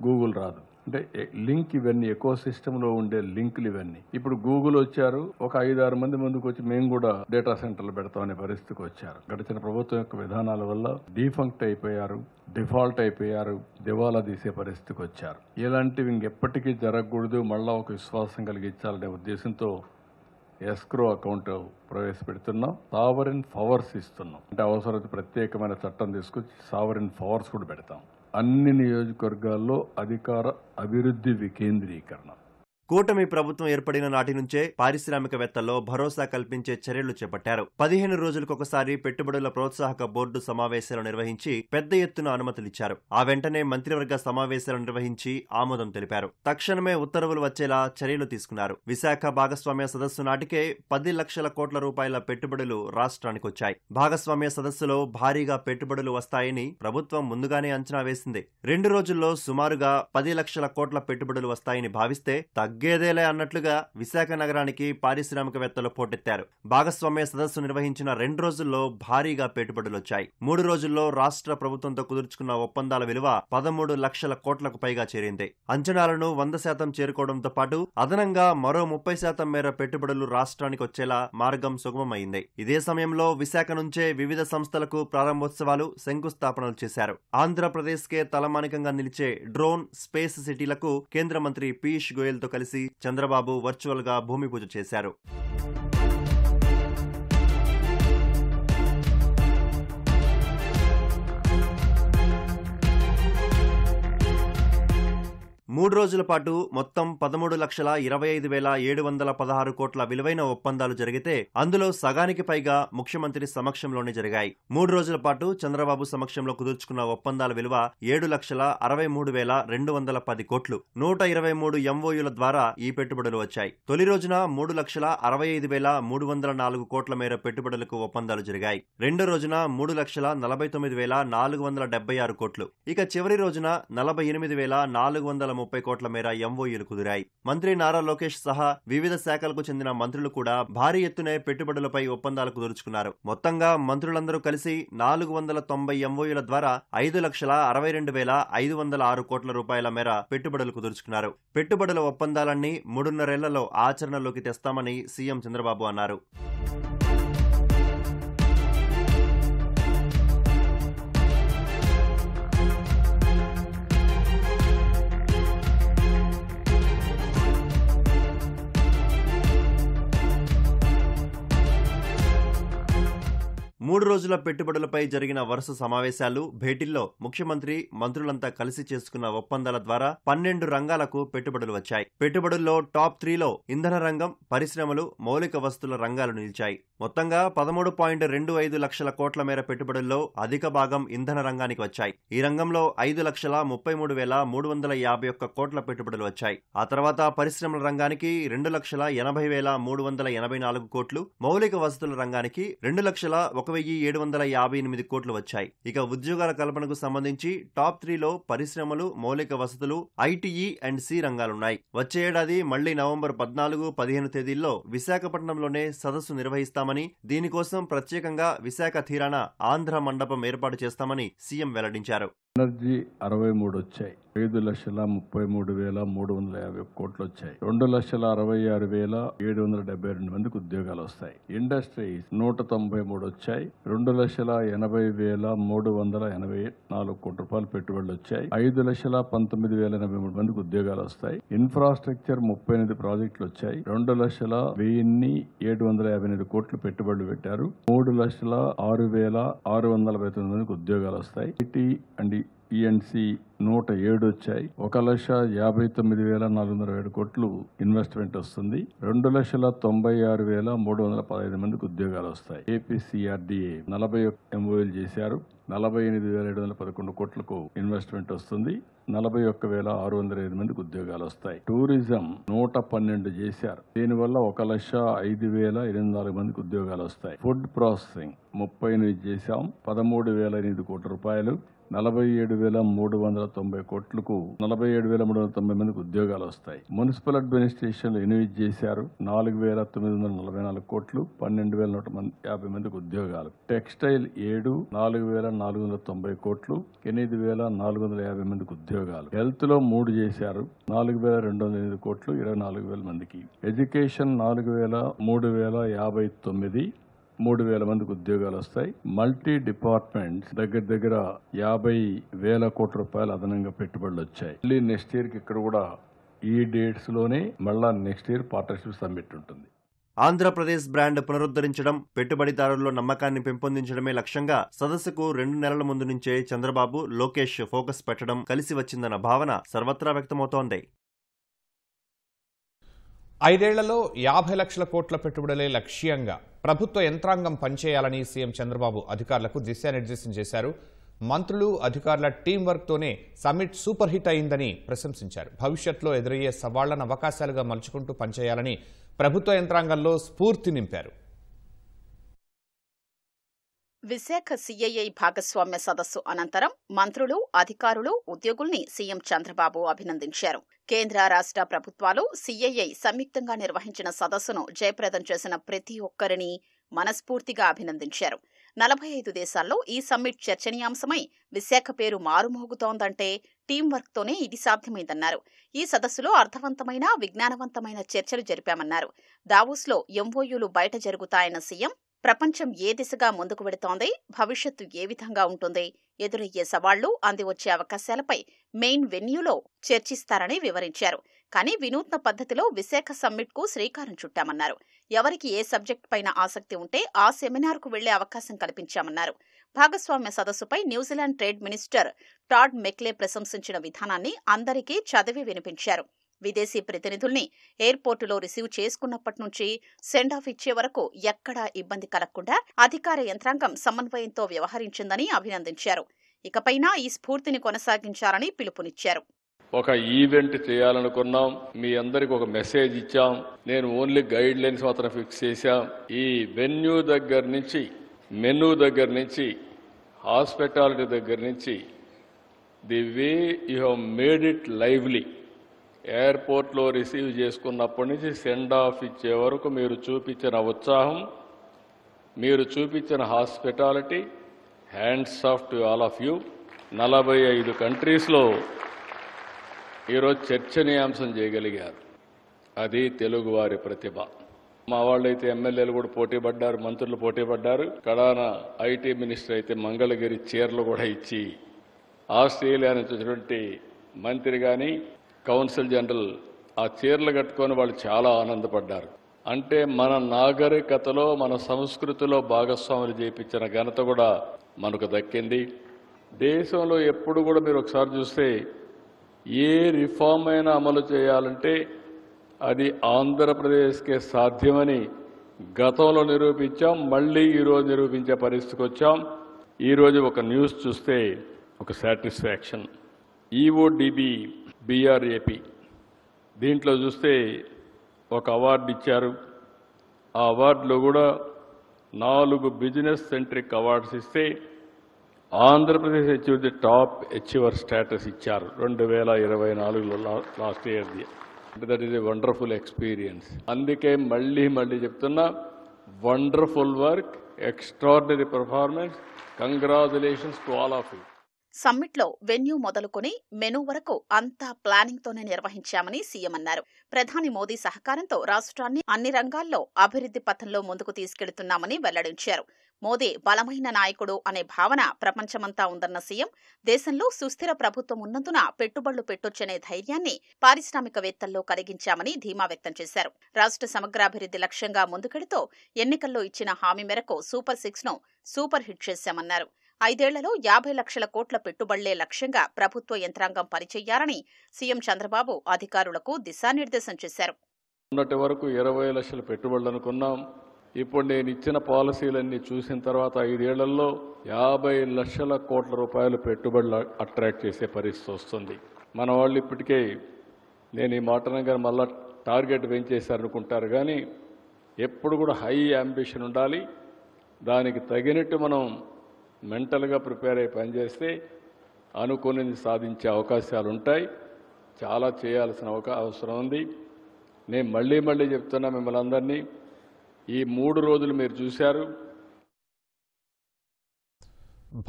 గూగుల్ రాదు. అంటే లింక్ ఇవన్నీ ఎకో సిస్టమ్ లో ఉండే లింకులు ఇవన్నీ. ఇప్పుడు గూగుల్ వచ్చారు, ఒక 5-6 మంది ముందుకు వచ్చి మేము కూడా డేటా సెంటర్లు పెడతామనే పరిస్థితికి వచ్చారు. గడిచిన ప్రభుత్వం యొక్క విధానాల వల్ల డీఫంక్ట్ అయిపోయారు, డిఫాల్ట్ అయిపోయారు, దివాలా తీసే పరిస్థితికి వచ్చారు. ఇలాంటివి ఇంకెప్పటికీ జరగకూడదు, మళ్ళా ఒక విశ్వాసం కలిగించాలనే ఉద్దేశంతో ఎస్క్రో అకౌంట్ ప్రవేశపెడుతున్నాం. సావరిన్ పవర్స్ ఇస్తున్నాం. అంటే అవసరమైతే ప్రత్యేకమైన చట్టం తీసుకొచ్చి సావరిన్ పవర్స్ కూడా పెడతాం. అన్ని నియోజకవర్గాల్లో అధికార అభివృద్ధి వికేంద్రీకరణ. కూటమి ప్రభుత్వం ఏర్పడిన నాటి నుంచే పారిశ్రామికవేత్తల్లో భరోసా కల్పించే చర్యలు చేపట్టారు. 15 రోజులకొకసారి పెట్టుబడుల ప్రోత్సాహక బోర్డు సమావేశాలు నిర్వహించి పెద్ద ఎత్తున అనుమతులిచ్చారు. ఆ వెంటనే మంత్రివర్గ సమావేశాలు నిర్వహించి ఆమోదం తెలిపారు. తక్షణమే ఉత్తర్వులు వచ్చేలా చర్యలు తీసుకున్నారు. విశాఖ భాగస్వామ్య సదస్సు నాటికే 10 లక్షల కోట్ల రూపాయల పెట్టుబడులు రాష్ట్రానికొచ్చాయి. భాగస్వామ్య సదస్సులో భారీగా పెట్టుబడులు వస్తాయని ప్రభుత్వం ముందుగానే అంచనా వేసింది. 2 రోజుల్లో సుమారుగా 10 లక్షల కోట్ల పెట్టుబడులు వస్తాయని భావిస్తే తగ్గేదేలే అన్నట్లుగా విశాఖ నగరానికి పారిశ్రామికవేత్తలు పోటెత్తారు. భాగస్వామ్య సదస్సు నిర్వహించిన 2 రోజుల్లో భారీగా పెట్టుబడులొచ్చాయి. 3 రోజుల్లో రాష్ట్ర ప్రభుత్వంతో కుదుర్చుకున్న ఒప్పందాల విలువ 13 లక్షల కోట్లకు పైగా చేరింది. అంచనాలను 100% చేరుకోవడంతో పాటు అదనంగా మరో 30% మేర పెట్టుబడులు రాష్ట్రానికి వచ్చేలా మార్గం సుగమమైంది. ఇదే సమయంలో విశాఖ నుంచే వివిధ సంస్థలకు ప్రారంభోత్సవాలు, శంకుస్థాపనలు చేశారు. ఆంధ్రప్రదేశ్కే తలమానికంగా నిలిచే డ్రోన్ స్పేస్ సిటీలకు కేంద్ర మంత్రి పీయూష్ గోయల్ తో కలిసి చంద్రబాబు వర్చువల్ గా భూమి పూజ చేశారు. మూడు రోజుల పాటు మొత్తం 13,25,716 కోట్ల విలువైన ఒప్పందాలు జరిగితే అందులో సగానికి పైగా ముఖ్యమంత్రి సమక్షంలోనే జరిగాయి. 3 రోజుల పాటు చంద్రబాబు సమక్షంలో కుదుర్చుకున్న ఒప్పందాల విలువ 7,63,210 కోట్లు. 123 ఎంఓయూల ద్వారా ఈ పెట్టుబడులు వచ్చాయి. తొలి రోజున 3,65,304 కోట్ల మేర పెట్టుబడులకు ఒప్పందాలు జరిగాయి. రెండో రోజున 3,49,476 కోట్లు. ఇక చివరి రోజున 48,430 కోట్ల మేర ఎంఓయూలు కుదిరాయి. మంత్రి నారా లోకేష్ సహా వివిధ శాఖలకు చెందిన మంత్రులు కూడా భారీ ఎత్తునే పెట్టుబడులపై ఒప్పందాలు కుదుర్చుకున్నారు. మొత్తంగా మంత్రులందరూ కలిసి 490 ఎంఓయూల ద్వారా 5,62,506 కోట్ల రూపాయల మేర పెట్టుబడులు కుదుర్చుకున్నారు. పెట్టుబడుల ఒప్పందాలన్నీ 3.5 ఏళ్లలో ఆచరణలోకి తెస్తామని సీఎం చంద్రబాబు అన్నారు. మూడు రోజుల పెట్టుబడులపై జరిగిన వరుస సమావేశాలు, భేటీల్లో ముఖ్యమంత్రి, మంత్రులంతా కలిసి చేసుకున్న ఒప్పందాల ద్వారా 12 రంగాలకు పెట్టుబడులు వచ్చాయి. పెట్టుబడుల్లో టాప్ 3లో ఇంధన రంగం, పరిశ్రమలు, మౌలిక వస్తువుల రంగాలు నిలిచాయి. మొత్తంగా 13.25 లక్షల కోట్ల మేర పెట్టుబడుల్లో అధిక భాగం ఇంధన రంగానికి వచ్చాయి. ఈ రంగంలో 5,33,351 కోట్ల పెట్టుబడులు వచ్చాయి. ఆ తర్వాత పరిశ్రమల రంగానికి 2,80,384 కోట్లు, మౌలిక వస్తువుల రంగానికి 2,01,758 కోట్లు వచ్చాయి. ఇక ఉద్యోగాల కల్పనకు సంబంధించి టాప్ 3లో పరిశ్రమలు, మౌలిక వసతులు, ఐటీఈ అండ్ సి రంగాలున్నాయి. వచ్చే ఏడాది మళ్లీ నవంబర్ 14, 15 తేదీల్లో విశాఖపట్నంలోనే సదస్సు నిర్వహిస్తామని, దీనికోసం ప్రత్యేకంగా విశాఖ తీరాన ఆంధ్ర మండపం ఏర్పాటు చేస్తామని సీఎం వెల్లడించారు. ఎనర్జీ 63 వచ్చాయి. 5,33,350 కోట్లు వచ్చాయి. 2,66,772 మందికి ఉద్యోగాలు వస్తాయి. ఇండస్ట్రీస్ 193 వచ్చాయి. 2,80,384 కోట్ల రూపాయలు పెట్టుబడులు వచ్చాయి. 5,19,083 మందికి ఉద్యోగాలు వస్తాయి. ఇన్ఫ్రాస్ట్రక్చర్ 38 ప్రాజెక్టులు వచ్చాయి. 2,01,758 కోట్లు పెట్టుబడులు పెట్టారు. 3,06,649 మందికి ఉద్యోగాలు వస్తాయి. ఐటీ అండ్ ఈఎన్సీ 107 వచ్చాయి. 1,59,407 కోట్లు ఇన్వెస్ట్మెంట్ వస్తుంది. 2,96,315 మందికి ఉద్యోగాలు వస్తాయి. ఏపీసీఆర్డీఏ 41 ఎంఓయూలు చేశారు. 48,711 కోట్లకు ఇన్వెస్ట్మెంట్ వస్తుంది. 41,605 మందికి ఉద్యోగాలు వస్తాయి. టూరిజం 112 చేశారు. దీనివల్ల 1,05,804 మందికి ఉద్యోగాలు వస్తాయి. ఫుడ్ ప్రాసెసింగ్ 38 చేశాం. 13,008 కోట్ల రూపాయలు. 47,390 కోట్లకు 47,390 మందికి ఉద్యోగాలు వస్తాయి. మున్సిపల్ అడ్మినిస్ట్రేషన్ ఇన్వెస్ట్ చేశారు 4,944 కోట్లు, 12,150 మందికి ఉద్యోగాలు. టెక్స్టైల్ 7 4,490 కోట్లు, 8,450 మందికి ఉద్యోగాలు. హెల్త్ లో 3 చేశారు 4,208 కోట్లు, 24,000 మందికి. ఎడ్యుకేషన్ 3,059 3,000 మందికి ఉద్యోగాలు వస్తాయి. మల్టీ డిపార్ట్మెంట్స్ దగ్గర 50,000 కోట్ల రూపాయలు అదనంగా పెట్టుబడులు వచ్చాయి. మళ్ళీ నెక్స్ట్ ఇయర్ కి ఇక్కడ కూడా ఈ డేట్స్ లోనే మళ్ళా నెక్స్ట్ ఇయర్ పార్ట్నర్షిప్ సమ్మిట్ ఉంటుంది. ఆంధ్రప్రదేశ్ బ్రాండ్ పునరుద్ధరించడం, పెట్టుబడిదారుల్లో నమ్మకాన్ని పెంపొందించడమే లక్ష్యంగా సదస్సుకు 2 నెలల ముందు నుంచే చంద్రబాబు, లోకేష్ ఫోకస్ పెట్టడం కలిసి వచ్చిందన్న భావన సర్వత్రా వ్యక్తమవుతోంది. 5 ఏళ్లలో 50 లక్షల కోట్ల పెట్టుబడులే లక్ష్యంగా ప్రభుత్వ యంత్రాంగం పనిచేయాలని సీఎం చంద్రబాబు అధికారులకు దిశానిర్దేశం చేశారు. మంత్రులు, అధికారుల టీం వర్క్తోనే సమ్మిట్ సూపర్ హిట్ అయిందని ప్రశంసించారు. భవిష్యత్తులో ఎదురయ్యే సవాళ్లను అవకాశాలుగా మలుచుకుంటూ పనిచేయాలని ప్రభుత్వ యంత్రాంగంలో స్ఫూర్తి నింపారు. విశాఖ సీఐఐ భాగస్వామ్య సదస్సు అనంతరం మంత్రులు, అధికారులు, ఉద్యోగుల్ని సీఎం చంద్రబాబు అభినందించారు. కేంద్ర, రాష్ట్ర ప్రభుత్వాలు సీఐఐ సంయుక్తంగా నిర్వహించిన సదస్సును జయప్రదం చేసిన ప్రతి ఒక్కరిని మనస్ఫూర్తిగా అభినందించారు. 45 దేశాల్లో ఈ సమ్మిట్ చర్చనీయాంశమై విశాఖ పేరు మారుమోగుతోందంటే టీం వర్క్తోనే ఇది సాధ్యమైందన్నారు. ఈ సదస్సులో అర్థవంతమైన, విజ్ఞానవంతమైన చర్చలు జరిపామన్నారు. దావోస్లో ఎంఓయూలు బయట జరుగుతాయన్న సీఎం ప్రపంచం ఏ దిశగా ముందుకు వెడుతోంది, భవిష్యత్తు ఏ విధంగా ఉంటుంది, ఎదురయ్యే సవాళ్లు, అందివచ్చే అవకాశాలపై మెయిన్ వెన్యూలో చర్చిస్తారని వివరించారు. కానీ వినూత్న పద్ధతిలో విశాఖ సమ్మిట్కు శ్రీకారం చుట్టామన్నారు. ఎవరికి ఏ సబ్జెక్ట్ పైన ఆసక్తి ఉంటే ఆ సెమినార్కు వెళ్లే అవకాశం కల్పించామన్నారు. భాగస్వామ్య సదస్సుపై న్యూజిలాండ్ ట్రేడ్ మినిస్టర్ టాడ్ మెక్లే ప్రశంసించిన విధానాన్ని అందరికీ చదివి వినిపించారు. విదేశీ ప్రతినిధుల్ని ఎయిర్పోర్టులో రిసీవ్ చేసుకున్నప్పటి నుంచి సెండ్ ఆఫ్ ఇచ్చే వరకు ఎక్కడా ఇబ్బంది కలగకుండా అధికార యంత్రాంగం సమన్వయంతో వ్యవహరించిందని అభినందించారు. ఇకపైనా ఈ స్ఫూర్తిని కొనసాగించాలని పిలుపునిచ్చారు. ఒక ఈవెంట్ చేయాలనుకున్నాం, మీ అందరికి ఒక మెసేజ్ ఇచ్చాం. నేను ఓన్లీ గైడ్ లైన్స్ మాత్రం ఫిక్స్ చేశాం. ఈ వెన్యూ దగ్గర నుంచి, మెనూ దగ్గర నుంచి, హాస్పిటాలిటీ దగ్గర నుంచి, the way you have made it lively, ఎయిర్పోర్ట్లో రిసీవ్ చేసుకున్నప్పటి నుంచి సెండ్ ఆఫ్ ఇచ్చే వరకు మీరు చూపించిన ఉత్సాహం, మీరు చూపించిన hospitality, hands off to all of you. 45 కంట్రీస్లో ఈరోజు చర్చనీయాంశం చేయగలిగారు. అది తెలుగువారి ప్రతిభ. మా వాళ్ళైతే ఎమ్మెల్యేలు కూడా పోటీ పడ్డారు, మంత్రులు పోటీ పడ్డారు. కడాన ఐటీ మినిస్టర్ అయితే మంగళగిరి చీరలు కూడా ఇచ్చి ఆస్ట్రేలియా నుంచి వచ్చినటువంటి మంత్రి కానీ, కౌన్సిల్ జనరల్ ఆ చీరలు కట్టుకొని వాళ్ళు చాలా ఆనందపడ్డారు. అంటే మన నాగరికతలో, మన సంస్కృతిలో భాగస్వాములు చేయించిన ఘనత కూడా మనకు దక్కింది. దేశంలో ఎప్పుడు కూడా మీరు ఒకసారి చూస్తే ఏ రిఫార్మ్ అయినా అమలు చేయాలంటే అది ఆంధ్రప్రదేశ్కే సాధ్యమని గతంలో నిరూపించాం, మళ్ళీ ఈరోజు నిరూపించే పరిస్థితికి వచ్చాం. ఈరోజు ఒక న్యూస్ చూస్తే ఒక సాటిస్ఫాక్షన్. ఈఓడిబి బిఆర్ఏపి దీంట్లో చూస్తే ఒక అవార్డు ఇచ్చారు. ఆ అవార్డులో కూడా 4 బిజినెస్ సెంట్రిక్ అవార్డ్స్ ఇస్తే Andhra Pradesh achieve the top achiever status ఇచ్చారు 2024లో లాస్ట్ ఇయర్ది. అంటే that is a wonderful experience. అందుకే మళ్ళీ చెప్తున్నా, wonderful work, extraordinary performance, congratulations to all of you. సమ్మిట్లో venue మొదలుకొని మెనూ వరకు అంతా ప్లానింగ్తోనే నిర్వహించామని సీఎం అన్నారు. ప్రధాని మోదీ సహకారంతో రాష్ట్రాన్ని అన్ని రంగాల్లో అభివృద్ధి పథంలో ముందుకు తీసుకెళ్తున్నామని వెల్లడించారు. మోదీ బలమైన నాయకుడు అనే భావన ప్రపంచమంతా ఉందన్న సీఎం, దేశంలో సుస్థిర ప్రభుత్వం ఉన్నందున పెట్టుబడులు పెట్టొచ్చనే ధైర్యాన్ని పారిశ్రామికవేత్తల్లో కలిగించామని ధీమా వ్యక్తం చేశారు. రాష్ట్ర సమగ్రాభివృద్ధి లక్ష్యంగా ముందుకెడుతూ ఎన్నికల్లో ఇచ్చిన హామీ మేరకు సూపర్ 6ను సూపర్ హిట్ చేశామన్నారు. 5 ఏళ్లలో 50 లక్షల కోట్ల పెట్టుబడులే లక్ష్యంగా ప్రభుత్వ యంత్రాంగం పనిచేయాలని సీఎం చంద్రబాబు అధికారులకు దిశానిర్దేశం చేశారు. మొన్నటి వరకు 20 లక్షల పెట్టుబడులు అనుకున్నాం. ఇప్పుడు నేను ఇచ్చిన పాలసీలన్నీ చూసిన తర్వాత 5 ఏళ్లలో 50 లక్షల కోట్ల రూపాయలు పెట్టుబడులు అట్రాక్ట్ చేసే పరిస్థితి వస్తుంది. మన వాళ్ళు ఇప్పటికే, నేను ఈ మాటనగా మళ్ళా టార్గెట్ పెంచేశారనుకుంటారు, కానీ ఎప్పుడు కూడా హై అంబిషన్ ఉండాలి. దానికి తగినట్టు మనం మెంటల్గా ప్రిపేర్ అయ్యి పనిచేస్తే అనుకున్నది సాధించే అవకాశాలు ఉంటాయి. చాలా చేయాల్సిన అవసరం ఉంది. నేను మళ్ళీ చెప్తున్నా మిమ్మల్ని అందరినీ, ఈ 3 రోజులు మీరు చూశారు.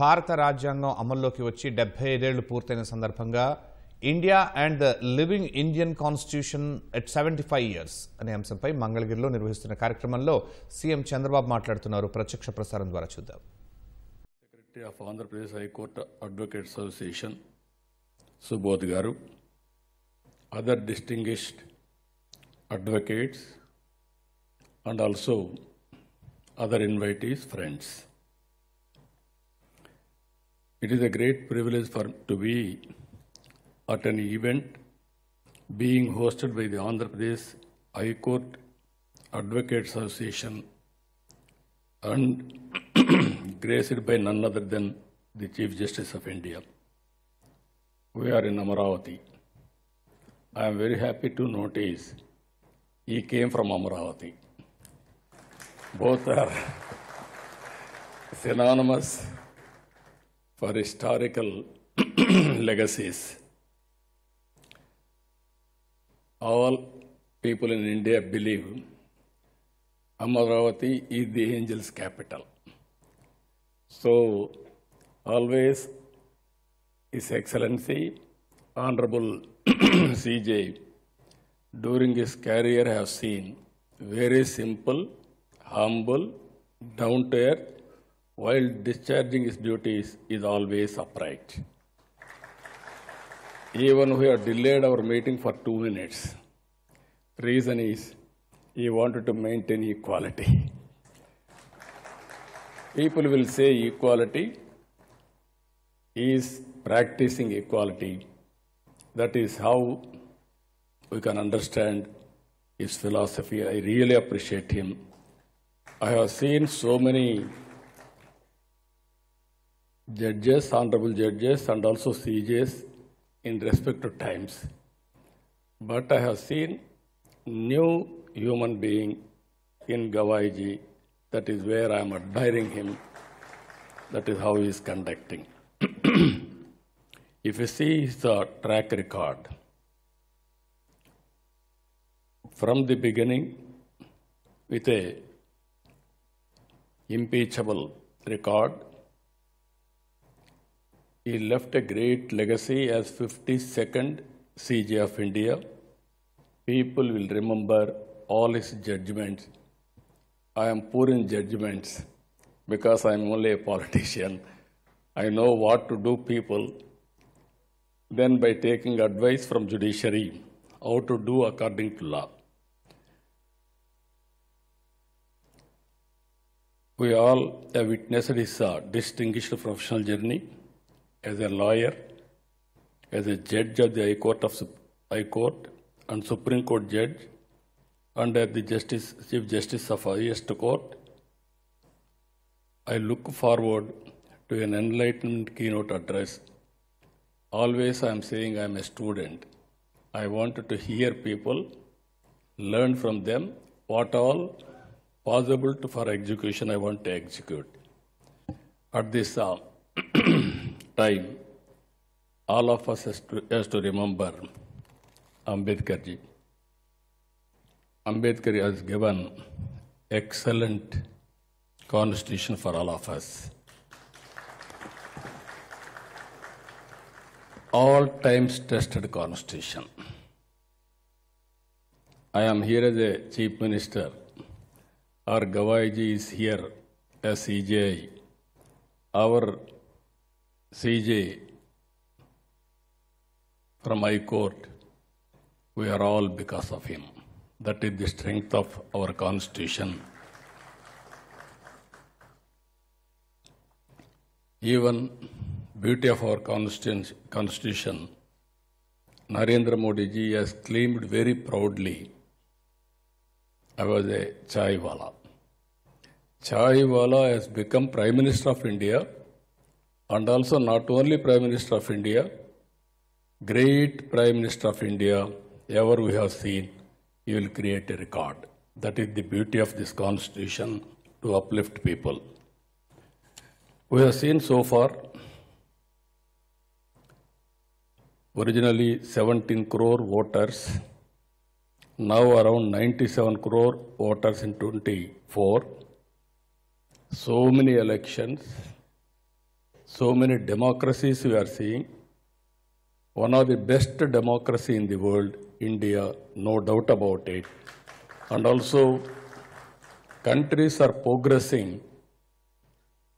భారత రాజ్యాంగం అమల్లోకి వచ్చి 75 ఏళ్లు పూర్తయిన సందర్భంగా India and the living Indian constitution at 75 years అనే అంశంపై మంగళగిరిలో నిర్వహిస్తున్న కార్యక్రమంలో సీఎం చంద్రబాబు మాట్లాడుతున్నారు. ప్రత్యక్ష ప్రసారం ద్వారా చూద్దాం. Secretary of Andhra Pradesh high court advocates association Subodh గారు, other distinguished advocates and also other invitees, friends. It is a great privilege to be at an event being hosted by the Andhra Pradesh High Court Advocates Association and graced by none other than the Chief Justice of India. We are in Amaravati. I am very happy to notice he came from Amaravati. Both are synonymous for historical legacies. All people in India believe Amaravati is the angel's capital. So, always His Excellency, Honorable CJ, during his career have seen very simple, humble, down to earth, while discharging his duties is always upright. Even we have delayed our meeting for 2 minutes. Reason is he wanted to maintain equality. People will say equality, he is practicing equality. That is how we can understand his philosophy. I really appreciate him. I have seen so many judges, honorable judges, and also CJs in respective times. But I have seen new human being in Gawaiji. That is where I am admiring him. That is how he is conducting. If you see his track record, from the beginning, with a impeachable record, he left a great legacy as 52nd CJ of India. People will remember all his judgments. I am poor in judgments because I am only a politician. I know what to do people. Then by taking advice from judiciary, how to do according to law. We all have witnessed his distinguished professional journey as a lawyer, as a judge of the High Court and Supreme Court judge, and as the Chief Justice of Highest Court. I look forward to an enlightened keynote address. Always I am saying I am a student. I wanted to hear people, learn from them what all possible for execution I want to execute. At this time, all of us has to remember Ambedkar ji. Ambedkar has given excellent constitution for all of us. All times tested constitution. I am here as a chief minister. Our Gawaiji is here as CJI. Our CJ from High Court, we are all because of him. That is the strength of our constitution. Even beauty of our constitution, Narendra Modi ji has claimed very proudly, I was a chai wala. Chai wala has become Prime Minister of India, and also not only Prime Minister of India, great Prime Minister of India ever we have seen. He will create a record. That is the beauty of this constitution, to uplift people. We have seen so far Originally 17 crore voters, now around 97 crore voters in 24. So many elections, so many democracies we are seeing. One of the best democracy in the world, India, no doubt about it. And also, countries are progressing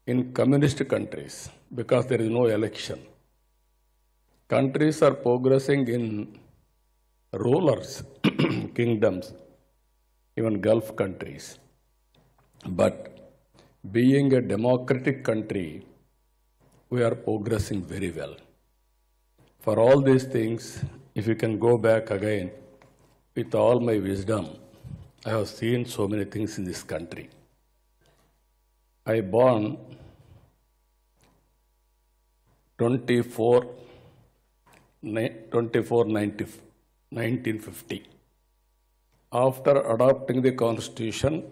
in communist countries because there is no election. Countries are progressing in rulers, kingdoms, even Gulf countries. But being a democratic country, we are progressing very well. For all these things, if you can go back again, with all my wisdom, I have seen so many things in this country. I born 1950. After adopting the constitution,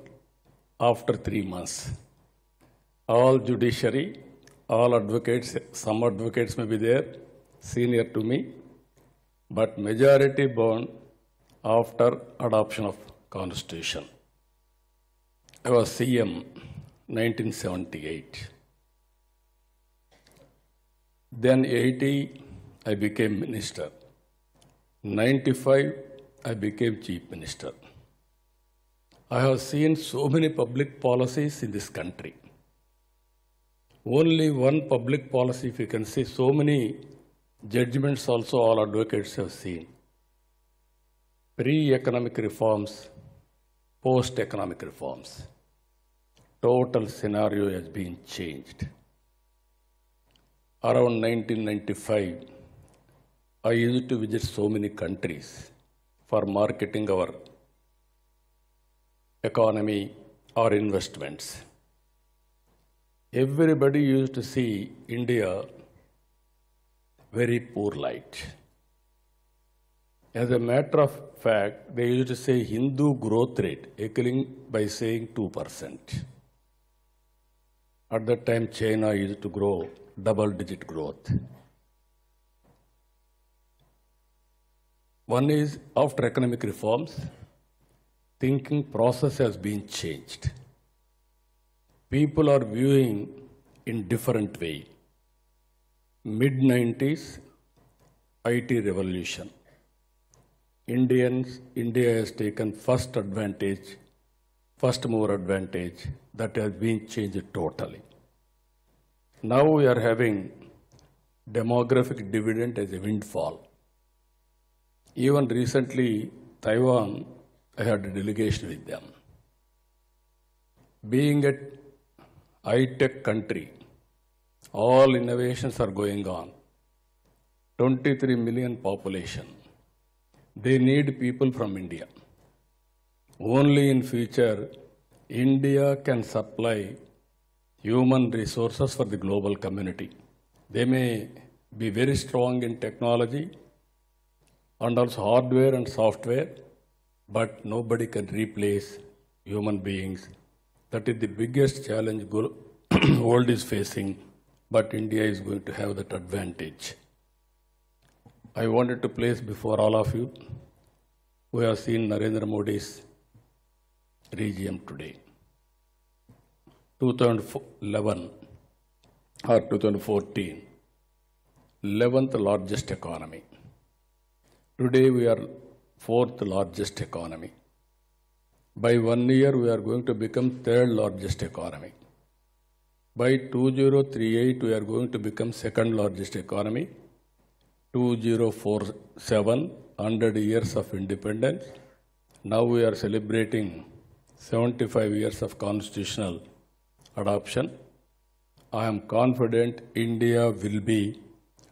after 3 months, all judiciary, all advocates, some advocates may be there, senior to me, but majority born after adoption of constitution. I was CM 1978. Then 80, I became minister. 95, I became chief minister. I have seen so many public policies in this country. Only one public policy, if you can see, so many judgments also all advocates have seen. Pre-economic reforms, post-economic reforms. Total scenario has been changed. Around 1995, I used to visit so many countries for marketing our economy or investments. Everybody used to see India very poor light. As a matter of fact, they used to say Hindu growth rate, equaling by saying 2%. At that time, China used to grow double-digit growth. One is, after economic reforms, thinking process has been changed. People are viewing in different way. Mid-90s, IT revolution. India has taken first mover advantage that has been changed totally. Now we are having demographic dividend as a windfall. Even recently, Taiwan, I had a delegation with them. Being a high-tech country, all innovations are going on. 23 million population. They need people from India. Only in future, India can supply human resources for the global community. They may be very strong in technology and also hardware and software, but nobody can replace human beings. That is the biggest challenge world is facing, but India is going to have that advantage. I wanted to place before all of you, we have seen Narendra Modi's regime today. 2011 or 2014, 11th largest economy. Today we are 4th largest economy. By 1 year we are going to become 3rd largest economy. By 2038 we are going to become 2nd largest economy. 2047, 100 years of independence. Now we are celebrating 75 years of constitutional adoption. I am confident India will be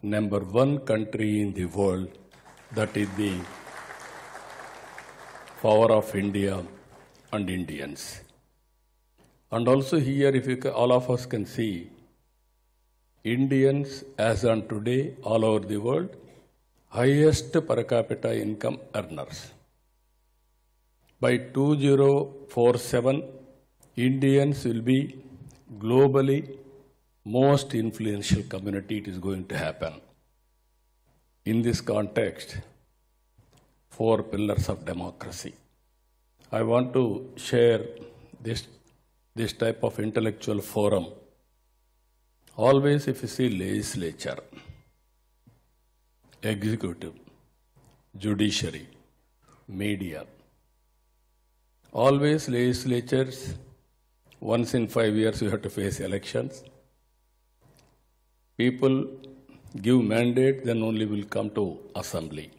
#1 country in the world. That is the power of India and Indians. And also here, if you all of us can see, Indians as on today all over the world, highest per capita income earners. By 2047, Indians will be globally most influential community. It is going to happen. In this context, 4 pillars of democracy. I want to share this type of intellectual forum. Always if you see legislature, executive, judiciary, media, always legislatures, once in 5 years you have to face elections. People give mandate, then only will come to assembly.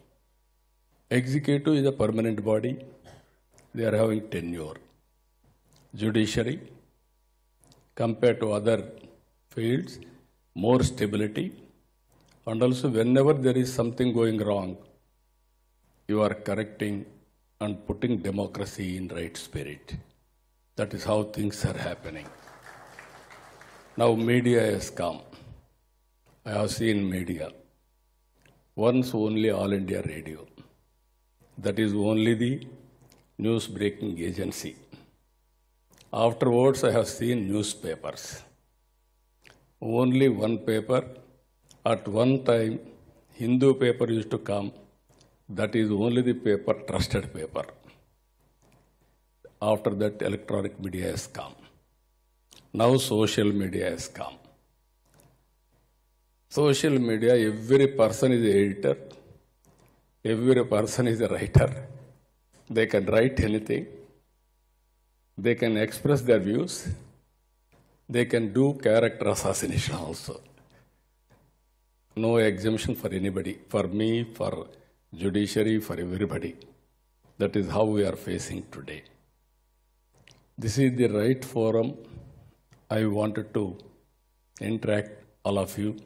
Executive is a permanent body. They are having tenure. Judiciary, compared to other fields, more stability. And also whenever there is something going wrong, you are correcting and putting democracy in right spirit. That is how things are happening. Now media has come. I have seen media. Once only All India Radio. That is only the news breaking agency. Afterwards, I have seen newspapers. Only one paper. At one time, Hindu paper used to come. That is only the paper, trusted paper. After that, electronic media has come. Now social media has come. Social media, every person is an editor. Every person is a writer. They can write anything. They can express their views. They can do character assassination also. No exemption for anybody. For me, for judiciary, for everybody. That is how we are facing today. This is the right forum. I wanted to interact all of you.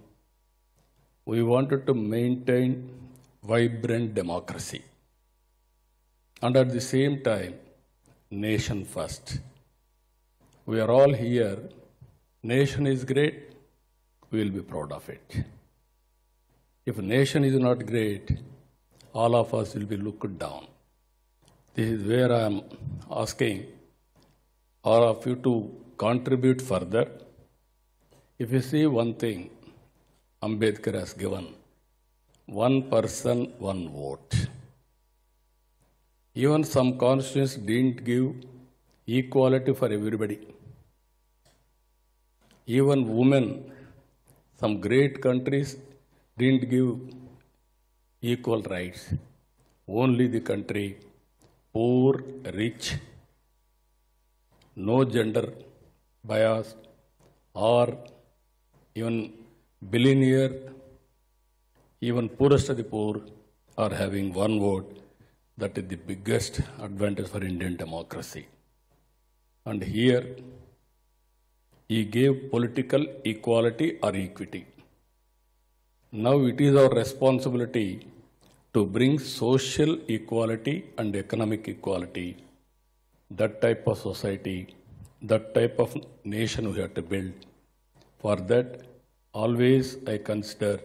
We wanted to maintain vibrant democracy. And at the same time, nation first. We are all here. Nation is great. We will be proud of it. If nation is not great, all of us will be looked down. This is where I am asking all of you to contribute further. If you see one thing, Ambedkar has given, one person, one vote. Even some constituents didn't give equality for everybody. Even women, some great countries didn't give equal rights. Only the country, poor, rich, no gender bias, or even billionaire, even poorest of the poor are having one vote. That is the biggest advantage for Indian democracy. And here, he gave political equality or equity. Now it is our responsibility to bring social equality and economic equality. That type of society, that type of nation we have to build. For that, always I consider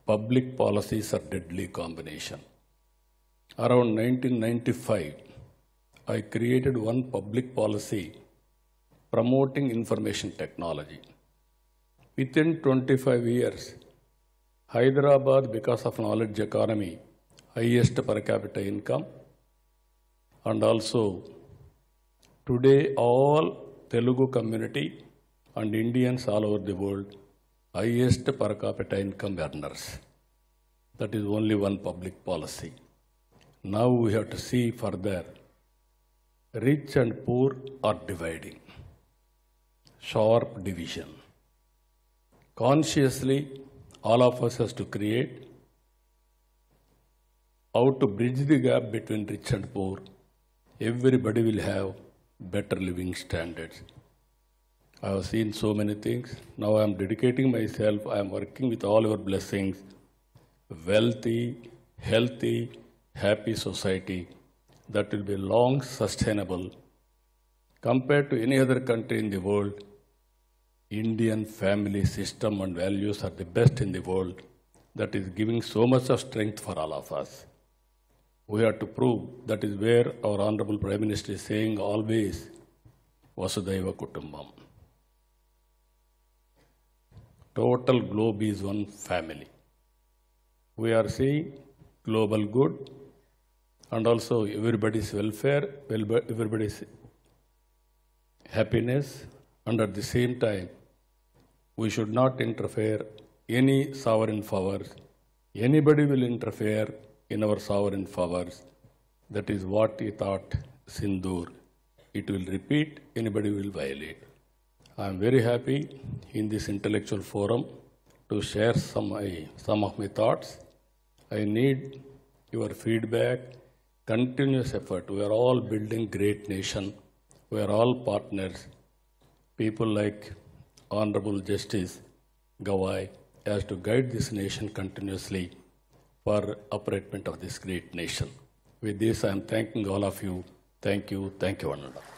public policies are deadly combination. Around 1995, I created one public policy promoting information technology. Within 25 years, Hyderabad, because of knowledge economy, highest per capita income, and also today all Telugu community and Indians all over the world, highest per capita income earners. That is only one public policy. Now we have to see further. Rich and poor are dividing. Sharp division. Consciously, all of us has to create how to bridge the gap between rich and poor. Everybody will have better living standards. I have seen so many things. Now I am dedicating myself. I am working with all your blessings. Wealthy, healthy, happy society that will be long sustainable. Compared to any other country in the world, Indian family system and values are the best in the world. That is giving so much of strength for all of us. We have to prove. That is where our Honorable Prime Minister is saying always, Vasudhaiva Kutumbam. Total globe is one family. We are seeing global good and also everybody's welfare, everybody's happiness, and at the same time, we should not interfere any sovereign powers. Anybody will interfere in our sovereign powers. That is what he thought Sindoor. It will repeat, anybody will violate. I am very happy in this intellectual forum to share some of my thoughts. I need your feedback, continuous effort. We are all building great nation. We are all partners. People like Honorable Justice Gawai has to guide this nation continuously for upliftment of this great nation. With this, I am thanking all of you. Thank you, Ananda.